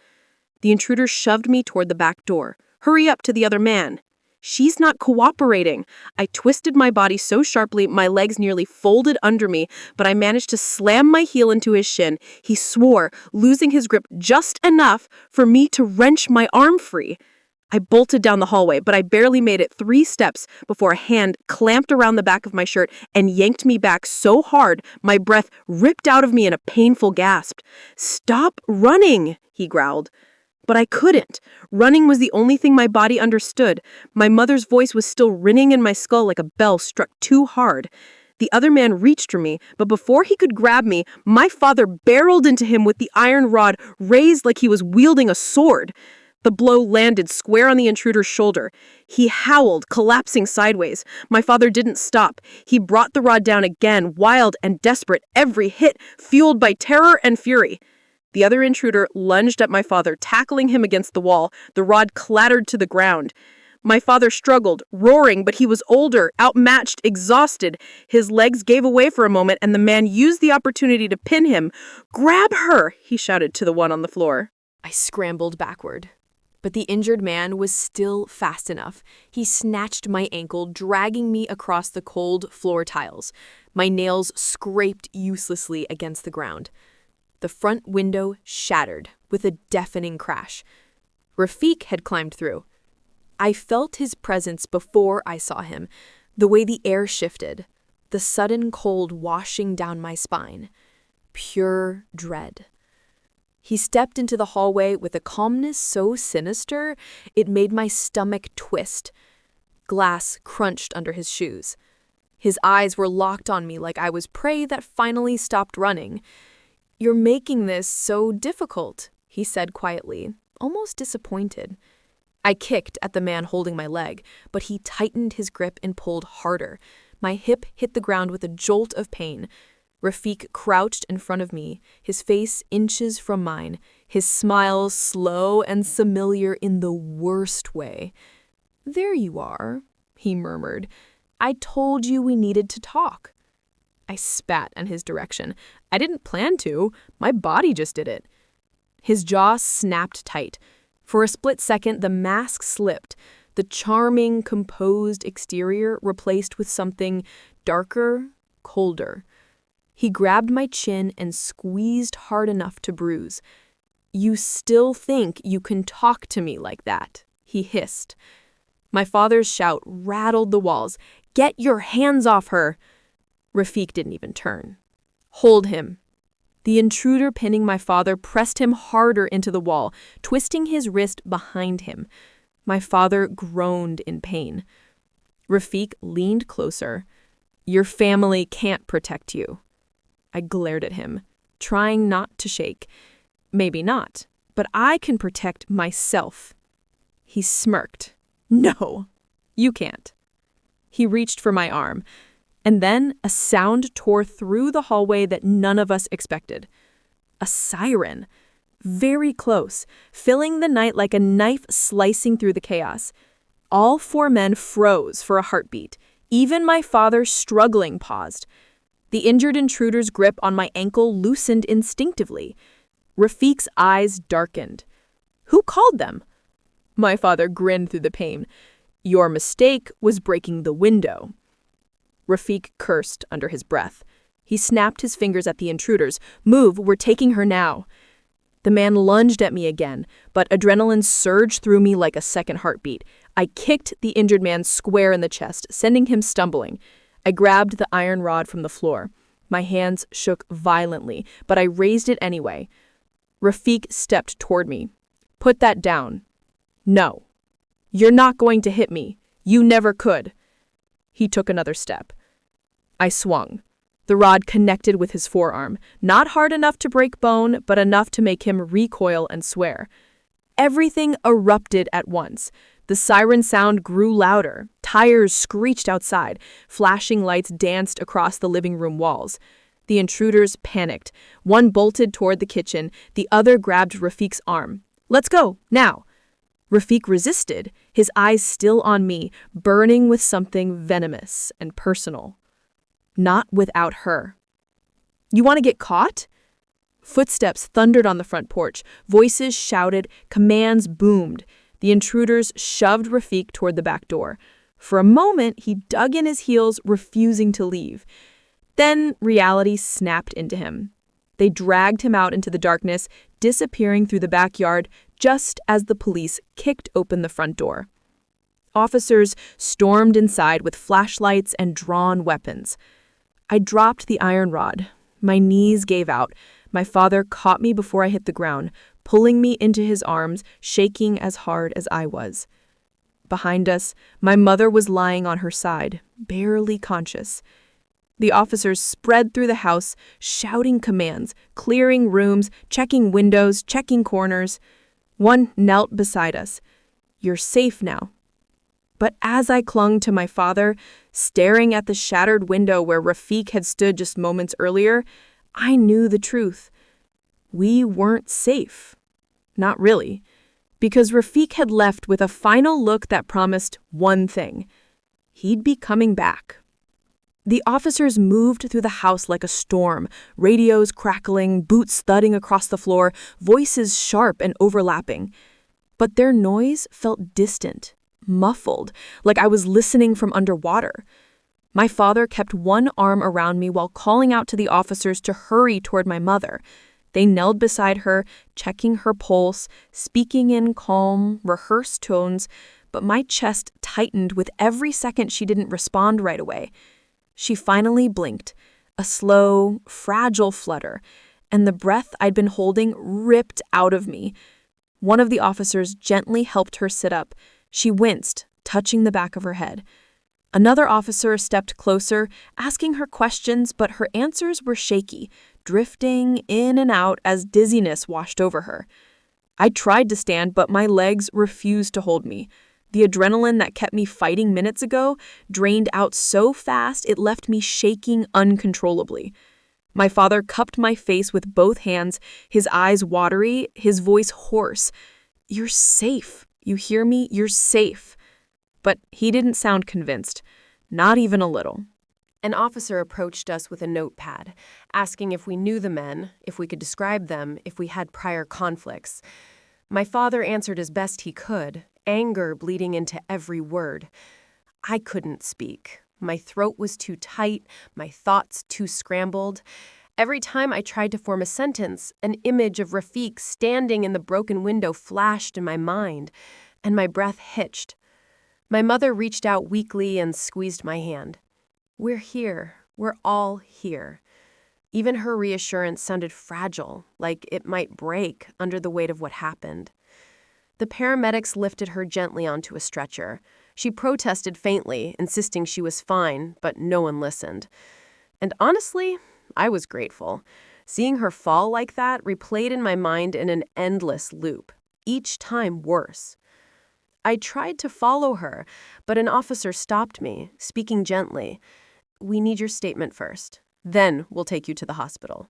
The intruder shoved me toward the back door. "Hurry up to the other man." "She's not cooperating." I twisted my body so sharply my legs nearly folded under me, but I managed to slam my heel into his shin. He swore, losing his grip just enough for me to wrench my arm free. I bolted down the hallway, but I barely made it 3 steps before a hand clamped around the back of my shirt and yanked me back so hard my breath ripped out of me in a painful gasp. "Stop running," he growled. But I couldn't. Running was the only thing my body understood. My mother's voice was still ringing in my skull like a bell struck too hard. The other man reached for me, but before he could grab me, my father barreled into him with the iron rod raised like he was wielding a sword. The blow landed square on the intruder's shoulder. He howled, collapsing sideways. My father didn't stop. He brought the rod down again, wild and desperate, every hit fueled by terror and fury. The other intruder lunged at my father, tackling him against the wall. The rod clattered to the ground. My father struggled, roaring, but he was older, outmatched, exhausted. His legs gave away for a moment, and the man used the opportunity to pin him. "Grab her!" he shouted to the one on the floor. I scrambled backward. But the injured man was still fast enough. He snatched my ankle, dragging me across the cold floor tiles. My nails scraped uselessly against the ground. The front window shattered with a deafening crash. Rafiq had climbed through. I felt his presence before I saw him, the way the air shifted, the sudden cold washing down my spine. Pure dread. He stepped into the hallway with a calmness so sinister it made my stomach twist. Glass crunched under his shoes. His eyes were locked on me like I was prey that finally stopped running. "You're making this so difficult," he said quietly, almost disappointed. I kicked at the man holding my leg, but he tightened his grip and pulled harder. My hip hit the ground with a jolt of pain. Rafik crouched in front of me, his face inches from mine, his smile slow and familiar in the worst way. "There you are," he murmured. "I told you we needed to talk." I spat in his direction. I didn't plan to. My body just did it. His jaw snapped tight. For a split second, the mask slipped, the charming, composed exterior replaced with something darker, colder. He grabbed my chin and squeezed hard enough to bruise. "You still think you can talk to me like that?" he hissed. My father's shout rattled the walls. "Get your hands off her!" Rafik didn't even turn. "Hold him." The intruder pinning my father pressed him harder into the wall, twisting his wrist behind him. My father groaned in pain. Rafik leaned closer. "Your family can't protect you." I glared at him, trying not to shake. "Maybe not, but I can protect myself." He smirked. "No, you can't." He reached for my arm, and then a sound tore through the hallway that none of us expected. A siren. Very close, filling the night like a knife slicing through the chaos. All four men froze for a heartbeat. Even my father, struggling, paused. The injured intruder's grip on my ankle loosened instinctively. Rafik's eyes darkened. "Who called them?" My father grinned through the pain. "Your mistake was breaking the window." Rafik cursed under his breath. He snapped his fingers at the intruders. "Move, we're taking her now." The man lunged at me again, but adrenaline surged through me like a second heartbeat. I kicked the injured man square in the chest, sending him stumbling. I grabbed the iron rod from the floor. My hands shook violently, but I raised it anyway. Rafik stepped toward me. "Put that down." "No." "You're not going to hit me. You never could." He took another step. I swung. The rod connected with his forearm, not hard enough to break bone, but enough to make him recoil and swear. Everything erupted at once. The siren sound grew louder. Tires screeched outside. Flashing lights danced across the living room walls. The intruders panicked. One bolted toward the kitchen. The other grabbed Rafik's arm. "Let's go, now." Rafik resisted, his eyes still on me, burning with something venomous and personal. Not without her. "You want to get caught?" Footsteps thundered on the front porch. Voices shouted. Commands boomed. The intruders shoved Rafik toward the back door. For a moment, he dug in his heels, refusing to leave. Then reality snapped into him. They dragged him out into the darkness, disappearing through the backyard just as the police kicked open the front door. Officers stormed inside with flashlights and drawn weapons. I dropped the iron rod. My knees gave out. My father caught me before I hit the ground, pulling me into his arms, shaking as hard as I was. Behind us, my mother was lying on her side, barely conscious. The officers spread through the house, shouting commands, clearing rooms, checking windows, checking corners. One knelt beside us. "You're safe now." But as I clung to my father, staring at the shattered window where Rafik had stood just moments earlier, I knew the truth. We weren't safe. Not really. Because Rafik had left with a final look that promised one thing. He'd be coming back. The officers moved through the house like a storm, radios crackling, boots thudding across the floor, voices sharp and overlapping. But their noise felt distant, muffled, like I was listening from underwater. My father kept one arm around me while calling out to the officers to hurry toward my mother. They knelt beside her, checking her pulse, speaking in calm, rehearsed tones, but my chest tightened with every second she didn't respond right away. She finally blinked, a slow, fragile flutter, and the breath I'd been holding ripped out of me. One of the officers gently helped her sit up. She winced, touching the back of her head. Another officer stepped closer, asking her questions, but her answers were shaky, drifting in and out as dizziness washed over her. I tried to stand, but my legs refused to hold me. The adrenaline that kept me fighting minutes ago drained out so fast it left me shaking uncontrollably. My father cupped my face with both hands, his eyes watery, his voice hoarse. "You're safe. You hear me? You're safe." But he didn't sound convinced, not even a little. An officer approached us with a notepad, asking if we knew the men, if we could describe them, if we had prior conflicts. My father answered as best he could, anger bleeding into every word. I couldn't speak. My throat was too tight, my thoughts too scrambled. Every time I tried to form a sentence, an image of Rafiq standing in the broken window flashed in my mind, and my breath hitched. My mother reached out weakly and squeezed my hand. "We're here. We're all here." Even her reassurance sounded fragile, like it might break under the weight of what happened. The paramedics lifted her gently onto a stretcher. She protested faintly, insisting she was fine, but no one listened. And honestly, I was grateful. Seeing her fall like that replayed in my mind in an endless loop, each time worse. I tried to follow her, but an officer stopped me, speaking gently. "We need your statement first. Then we'll take you to the hospital."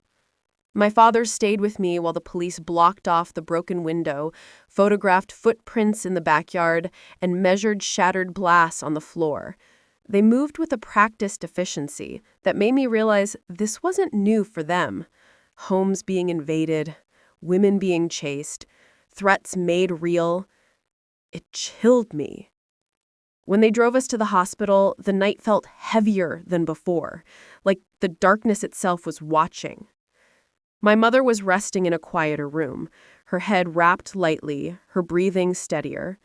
My father stayed with me while the police blocked off the broken window, photographed footprints in the backyard, and measured shattered glass on the floor. They moved with a practiced efficiency that made me realize this wasn't new for them. Homes being invaded, women being chased, threats made real. It chilled me. When they drove us to the hospital, the night felt heavier than before, like the darkness itself was watching. My mother was resting in a quieter room, her head wrapped lightly, her breathing steadier.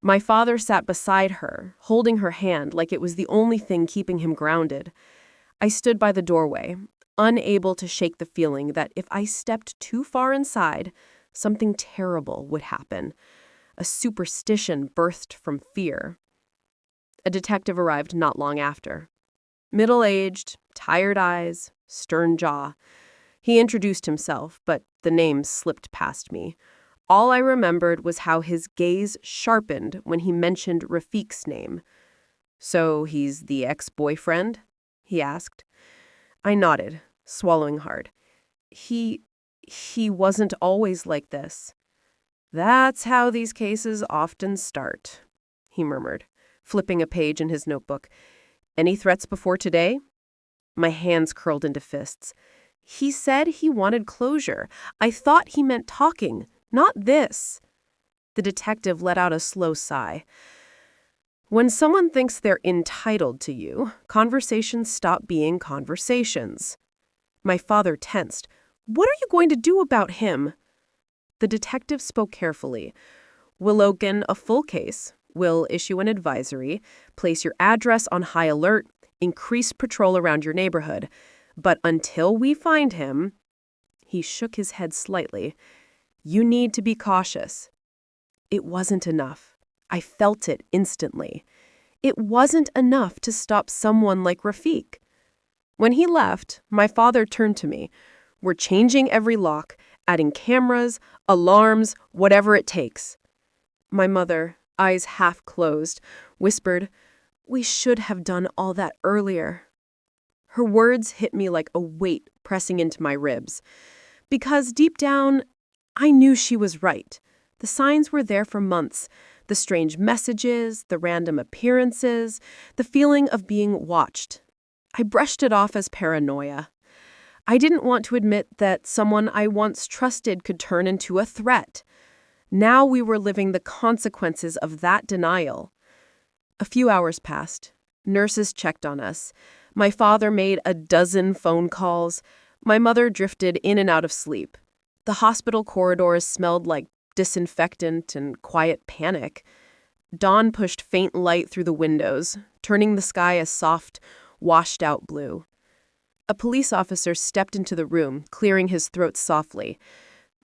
My father sat beside her, holding her hand like it was the only thing keeping him grounded. I stood by the doorway, unable to shake the feeling that if I stepped too far inside, something terrible would happen. A superstition birthed from fear. A detective arrived not long after. Middle-aged, tired eyes, stern jaw. He introduced himself, but the name slipped past me. All I remembered was how his gaze sharpened when he mentioned Rafiq's name. "So he's the ex-boyfriend?" he asked. I nodded, swallowing hard. He wasn't always like this." "That's how these cases often start," he murmured, flipping a page in his notebook. "Any threats before today?" My hands curled into fists. He said he wanted closure. I thought he meant talking, not this. The detective let out a slow sigh. "When someone thinks they're entitled to you, conversations stop being conversations." My father tensed. "What are you going to do about him?" The detective spoke carefully. "We'll open a full case. We'll issue an advisory, place your address on high alert, increase patrol around your neighborhood. But until we find him," he shook his head slightly, "you need to be cautious." It wasn't enough. I felt it instantly. It wasn't enough to stop someone like Rafiq. When he left, my father turned to me. "We're changing every lock, adding cameras, alarms, whatever it takes." My mother, eyes half closed, whispered, "We should have done all that earlier." Her words hit me like a weight pressing into my ribs. Because deep down, I knew she was right. The signs were there for months. The strange messages, the random appearances, the feeling of being watched. I brushed it off as paranoia. I didn't want to admit that someone I once trusted could turn into a threat. Now we were living the consequences of that denial. A few hours passed. Nurses checked on us. My father made a dozen phone calls. My mother drifted in and out of sleep. The hospital corridors smelled like disinfectant and quiet panic. Dawn pushed faint light through the windows, turning the sky a soft, washed-out blue. A police officer stepped into the room, clearing his throat softly.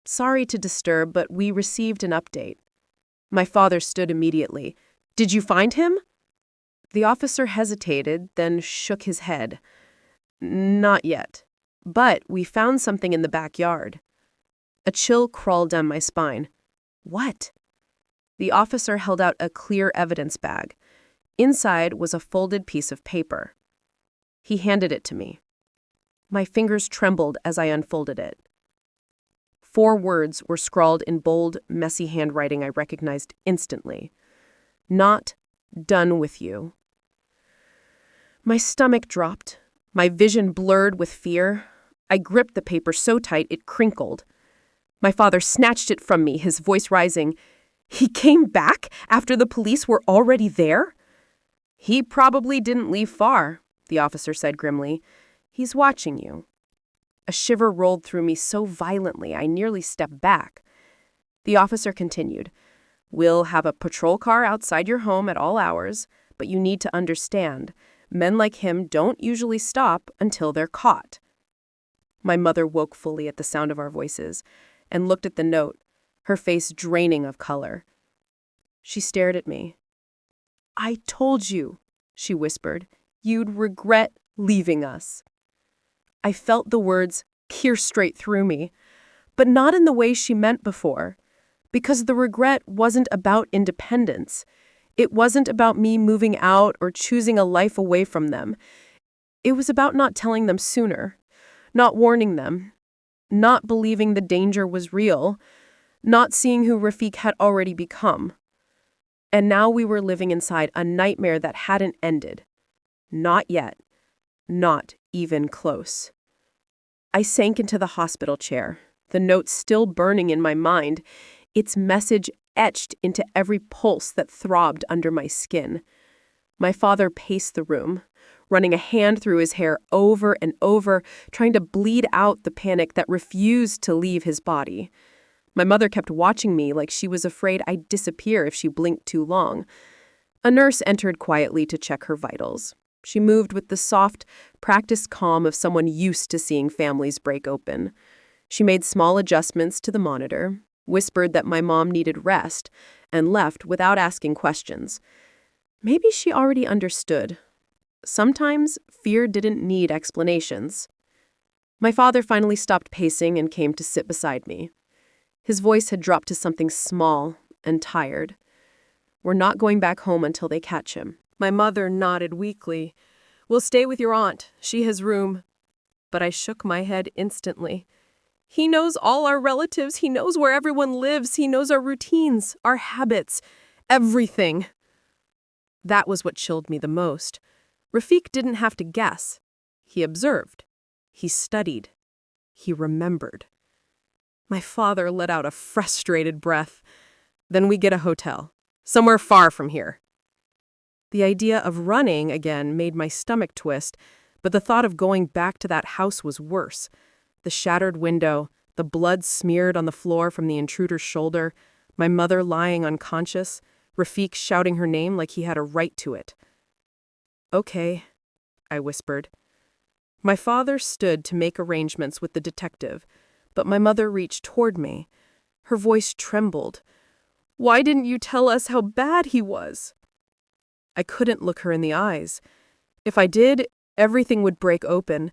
"Sorry to disturb, but we received an update." My father stood immediately. "Did you find him?" The officer hesitated, then shook his head. "Not yet. But we found something in the backyard." A chill crawled down my spine. What? The officer held out a clear evidence bag. Inside was a folded piece of paper. He handed it to me. My fingers trembled as I unfolded it. 4 words were scrawled in bold, messy handwriting I recognized instantly. Not done with you. My stomach dropped. My vision blurred with fear. I gripped the paper so tight it crinkled. My father snatched it from me, his voice rising. He came back after the police were already there? He probably didn't leave far, the officer said grimly. He's watching you. A shiver rolled through me so violently I nearly stepped back. The officer continued, We'll have a patrol car outside your home at all hours, but you need to understand, men like him don't usually stop until they're caught. My mother woke fully at the sound of our voices and looked at the note, her face draining of color. She stared at me. I told you, she whispered, you'd regret leaving us. I felt the words pierce straight through me, but not in the way she meant before, because the regret wasn't about independence. It wasn't about me moving out or choosing a life away from them. It was about not telling them sooner, not warning them, not believing the danger was real, not seeing who Rafiq had already become. And now we were living inside a nightmare that hadn't ended. Not yet. Not even close. I sank into the hospital chair, the note still burning in my mind, its message etched into every pulse that throbbed under my skin. My father paced the room, running a hand through his hair over and over, trying to bleed out the panic that refused to leave his body. My mother kept watching me like she was afraid I'd disappear if she blinked too long. A nurse entered quietly to check her vitals. She moved with the soft, practiced calm of someone used to seeing families break open. She made small adjustments to the monitor, whispered that my mom needed rest, and left without asking questions. Maybe she already understood. Sometimes fear didn't need explanations. My father finally stopped pacing and came to sit beside me. His voice had dropped to something small and tired. We're not going back home until they catch him. My mother nodded weakly. We'll stay with your aunt. She has room. But I shook my head instantly. He knows all our relatives. He knows where everyone lives. He knows our routines, our habits, everything. That was what chilled me the most. Rafiq didn't have to guess. He observed. He studied. He remembered. My father let out a frustrated breath. Then we get a hotel, somewhere far from here. The idea of running again made my stomach twist, but the thought of going back to that house was worse. The shattered window, the blood smeared on the floor from the intruder's shoulder, my mother lying unconscious, Rafiq shouting her name like he had a right to it. Okay, I whispered. My father stood to make arrangements with the detective, but my mother reached toward me. Her voice trembled. Why didn't you tell us how bad he was? I couldn't look her in the eyes. If I did, everything would break open.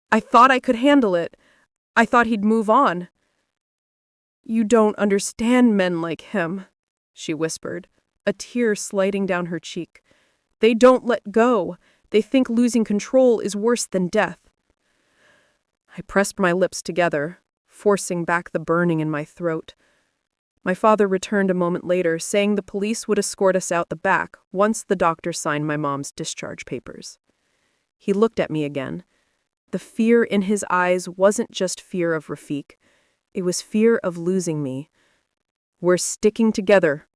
I thought I could handle it. I thought he'd move on. You don't understand men like him, she whispered, a tear sliding down her cheek. They don't let go. They think losing control is worse than death. I pressed my lips together, forcing back the burning in my throat. My father returned a moment later, saying the police would escort us out the back once the doctor signed my mom's discharge papers. He looked at me again. The fear in his eyes wasn't just fear of Rafiq. It was fear of losing me. We're sticking together.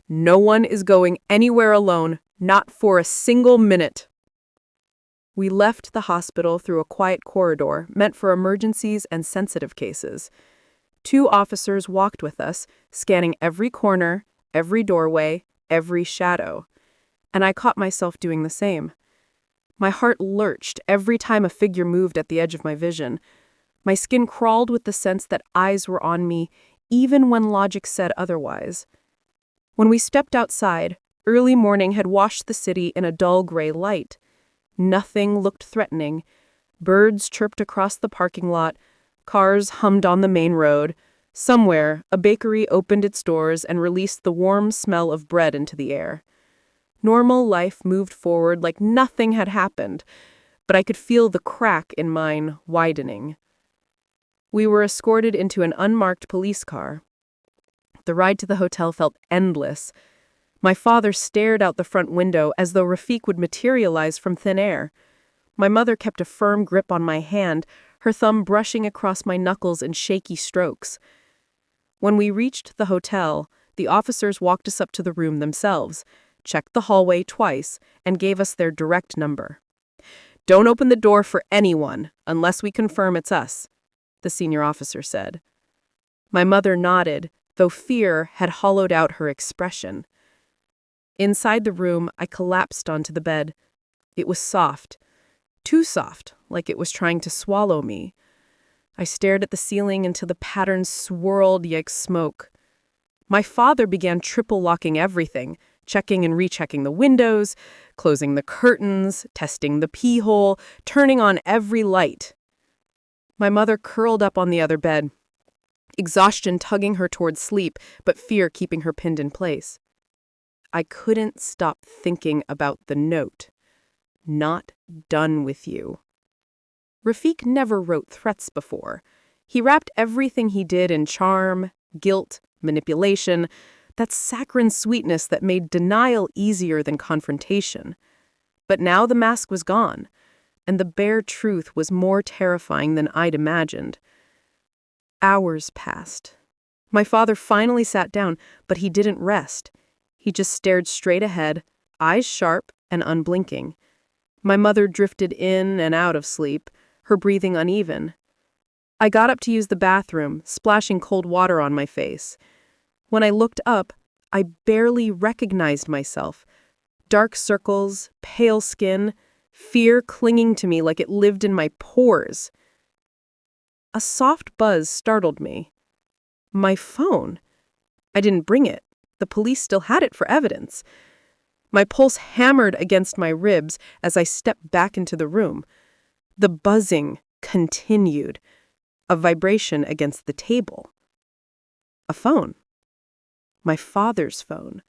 No one is going anywhere alone, not for a single minute. We left the hospital through a quiet corridor meant for emergencies and sensitive cases. 2 officers walked with us, scanning every corner, every doorway, every shadow. And I caught myself doing the same. My heart lurched every time a figure moved at the edge of my vision. My skin crawled with the sense that eyes were on me, even when logic said otherwise. When we stepped outside, early morning had washed the city in a dull gray light. Nothing looked threatening. Birds chirped across the parking lot. Cars hummed on the main road. Somewhere, a bakery opened its doors and released the warm smell of bread into the air. Normal life moved forward like nothing had happened, but I could feel the crack in mine widening. We were escorted into an unmarked police car. The ride to the hotel felt endless. My father stared out the front window as though Rafiq would materialize from thin air. My mother kept a firm grip on my hand, her thumb brushing across my knuckles in shaky strokes. When we reached the hotel, the officers walked us up to the room themselves, checked the hallway twice, and gave us their direct number. "Don't open the door for anyone, unless we confirm it's us," the senior officer said. My mother nodded, though fear had hollowed out her expression. Inside the room, I collapsed onto the bed. It was soft. Too soft, like it was trying to swallow me. I stared at the ceiling until the pattern swirled like smoke. My father began triple-locking everything, checking and rechecking the windows, closing the curtains, testing the pee hole, turning on every light. My mother curled up on the other bed, exhaustion tugging her towards sleep, but fear keeping her pinned in place. I couldn't stop thinking about the note. "Not done with you." Rafiq never wrote threats before. He wrapped everything he did in charm, guilt, manipulation, that saccharine sweetness that made denial easier than confrontation. But now the mask was gone, and the bare truth was more terrifying than I'd imagined. Hours passed. My father finally sat down, but he didn't rest. He just stared straight ahead, eyes sharp and unblinking. My mother drifted in and out of sleep, her breathing uneven. I got up to use the bathroom, splashing cold water on my face. When I looked up, I barely recognized myself. Dark circles, pale skin, fear clinging to me like it lived in my pores. A soft buzz startled me. My phone. I didn't bring it. The police still had it for evidence. My pulse hammered against my ribs as I stepped back into the room. The buzzing continued, a vibration against the table. A phone. My father's phone.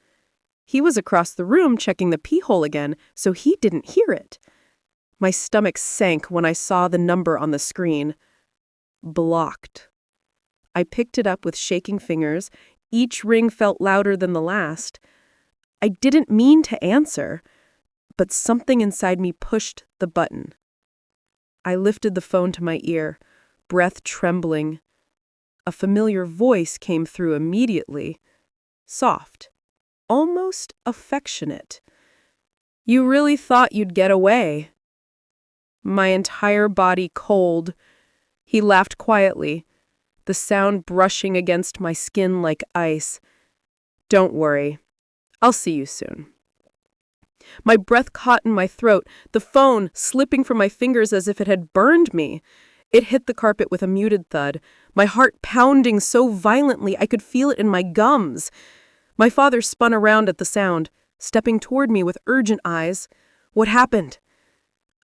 He was across the room checking the pee hole again, so he didn't hear it. My stomach sank when I saw the number on the screen. Blocked. I picked it up with shaking fingers. Each ring felt louder than the last. I didn't mean to answer, but something inside me pushed the button. I lifted the phone to my ear, breath trembling. A familiar voice came through immediately, soft, almost affectionate. "You really thought you'd get away." My entire body cold. He laughed quietly, the sound brushing against my skin like ice. "Don't worry. I'll see you soon." My breath caught in my throat, the phone slipping from my fingers as if it had burned me. It hit the carpet with a muted thud, my heart pounding so violently I could feel it in my gums. My father spun around at the sound, stepping toward me with urgent eyes. "What happened?"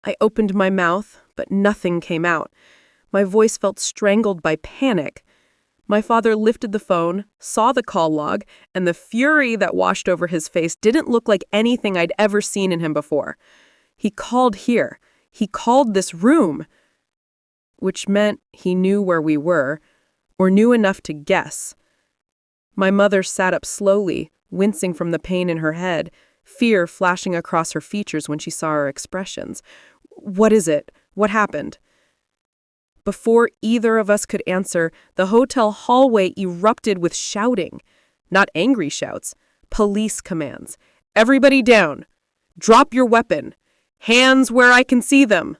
I opened my mouth, but nothing came out. My voice felt strangled by panic. My father lifted the phone, saw the call log, and the fury that washed over his face didn't look like anything I'd ever seen in him before. He called here. He called this room. Which meant he knew where we were, or knew enough to guess. My mother sat up slowly, wincing from the pain in her head, fear flashing across her features when she saw our expressions. "What is it? What happened?" Before either of us could answer, the hotel hallway erupted with shouting. Not angry shouts, police commands. "Everybody down! Drop your weapon! Hands where I can see them!"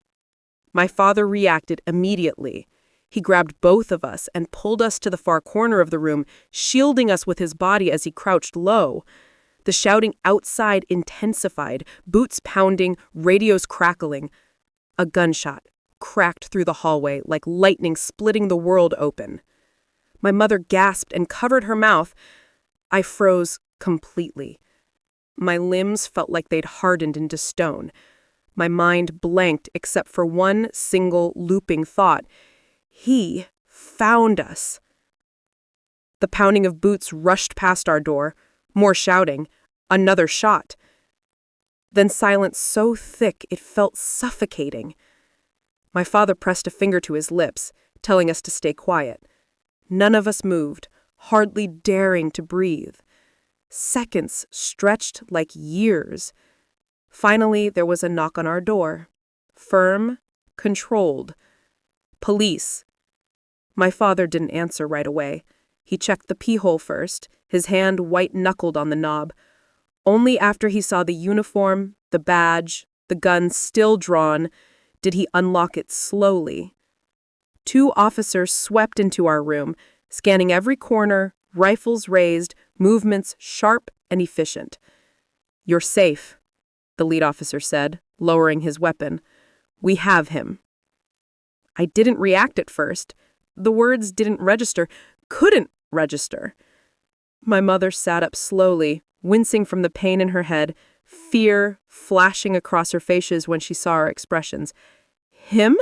My father reacted immediately. He grabbed both of us and pulled us to the far corner of the room, shielding us with his body as he crouched low. The shouting outside intensified, boots pounding, radios crackling. A gunshot cracked through the hallway like lightning splitting the world open. My mother gasped and covered her mouth. I froze completely. My limbs felt like they'd hardened into stone. My mind blanked except for one single looping thought. He found us. The pounding of boots rushed past our door. More shouting. Another shot. Then silence so thick it felt suffocating. My father pressed a finger to his lips, telling us to stay quiet. None of us moved, hardly daring to breathe. Seconds stretched like years. Finally, there was a knock on our door. Firm, controlled. Police. My father didn't answer right away. He checked the pee-hole first, his hand white-knuckled on the knob. Only after he saw the uniform, the badge, the gun still drawn, did he unlock it slowly. 2 officers swept into our room, scanning every corner, rifles raised, movements sharp and efficient. "You're safe," the lead officer said, lowering his weapon. "We have him." I didn't react at first. The words didn't register, couldn't register. My mother sat up slowly, wincing from the pain in her head, fear flashing across her faces when she saw our expressions. "Him?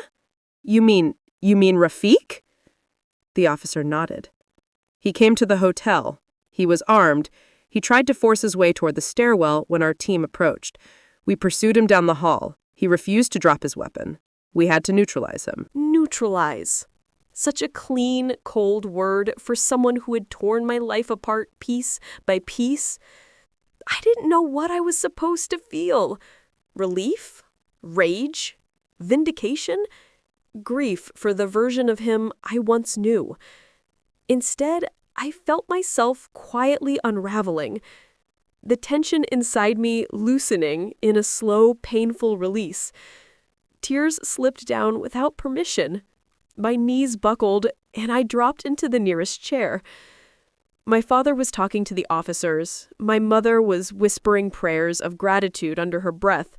You mean Rafiq?" The officer nodded. "He came to the hotel. He was armed. He tried to force his way toward the stairwell when our team approached. We pursued him down the hall. He refused to drop his weapon. We had to neutralize him." Neutralize. Such a clean, cold word for someone who had torn my life apart piece by piece. I didn't know what I was supposed to feel. Relief? Rage? Vindication? Grief for the version of him I once knew. Instead, I felt myself quietly unraveling, the tension inside me loosening in a slow, painful release. Tears slipped down without permission. My knees buckled, and I dropped into the nearest chair. My father was talking to the officers. My mother was whispering prayers of gratitude under her breath.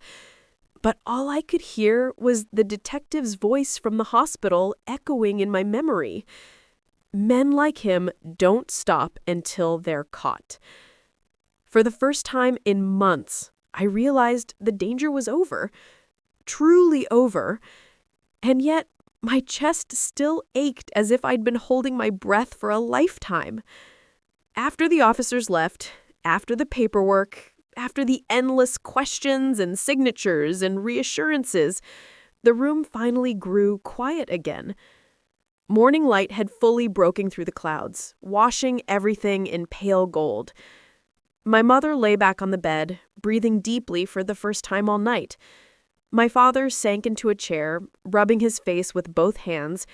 But all I could hear was the detective's voice from the hospital echoing in my memory. Men like him don't stop until they're caught. For the first time in months, I realized the danger was over. Truly over. And yet, my chest still ached as if I'd been holding my breath for a lifetime. After the officers left, after the paperwork, after the endless questions and signatures and reassurances, the room finally grew quiet again. Morning light had fully broken through the clouds, washing everything in pale gold. My mother lay back on the bed, breathing deeply for the first time all night. My father sank into a chair, rubbing his face with both hands,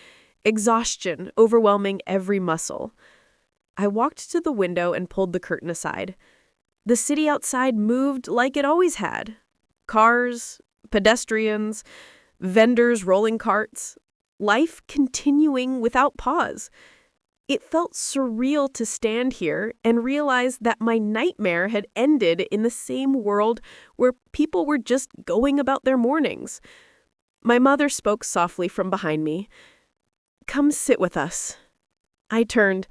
exhaustion overwhelming every muscle. I walked to the window and pulled the curtain aside. The city outside moved like it always had. Cars, pedestrians, vendors rolling carts, life continuing without pause. It felt surreal to stand here and realize that my nightmare had ended in the same world where people were just going about their mornings. My mother spoke softly from behind me. "Come sit with us." I turned.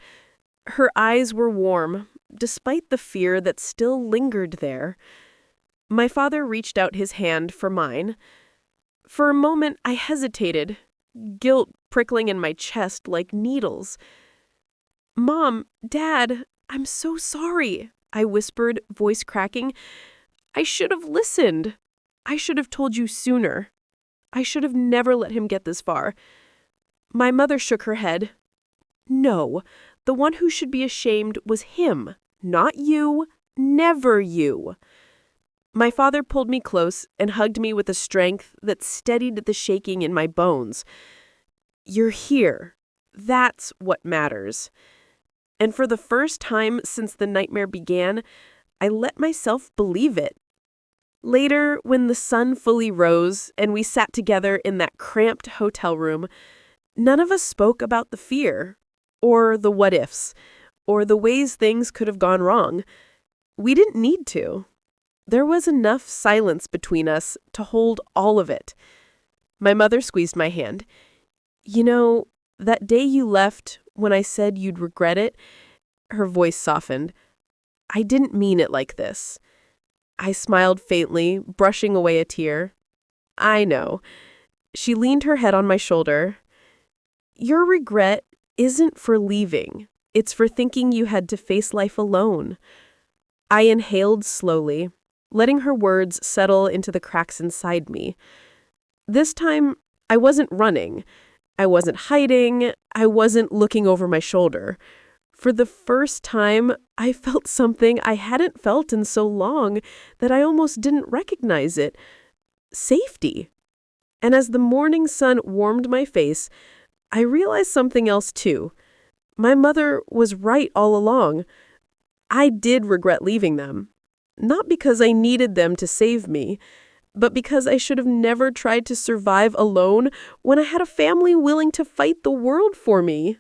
Her eyes were warm, despite the fear that still lingered there. My father reached out his hand for mine. For a moment, I hesitated, guilt prickling in my chest like needles. "Mom, Dad, I'm so sorry," I whispered, voice cracking. "I should have listened. I should have told you sooner. I should have never let him get this far." My mother shook her head. "No, the one who should be ashamed was him, not you, never you." My father pulled me close and hugged me with a strength that steadied the shaking in my bones. "You're here. That's what matters." And for the first time since the nightmare began, I let myself believe it. Later, when the sun fully rose and we sat together in that cramped hotel room, none of us spoke about the fear, or the what-ifs, or the ways things could have gone wrong. We didn't need to. There was enough silence between us to hold all of it. My mother squeezed my hand. "You know, that day you left, when I said you'd regret it," her voice softened. "I didn't mean it like this." I smiled faintly, brushing away a tear. "I know." She leaned her head on my shoulder. "Your regret isn't for leaving. It's for thinking you had to face life alone." I inhaled slowly, letting her words settle into the cracks inside me. This time, I wasn't running. I wasn't hiding. I wasn't looking over my shoulder. For the first time, I felt something I hadn't felt in so long that I almost didn't recognize it. Safety. And as the morning sun warmed my face, I realized something else too. My mother was right all along. I did regret leaving them. Not because I needed them to save me, but because I should have never tried to survive alone when I had a family willing to fight the world for me.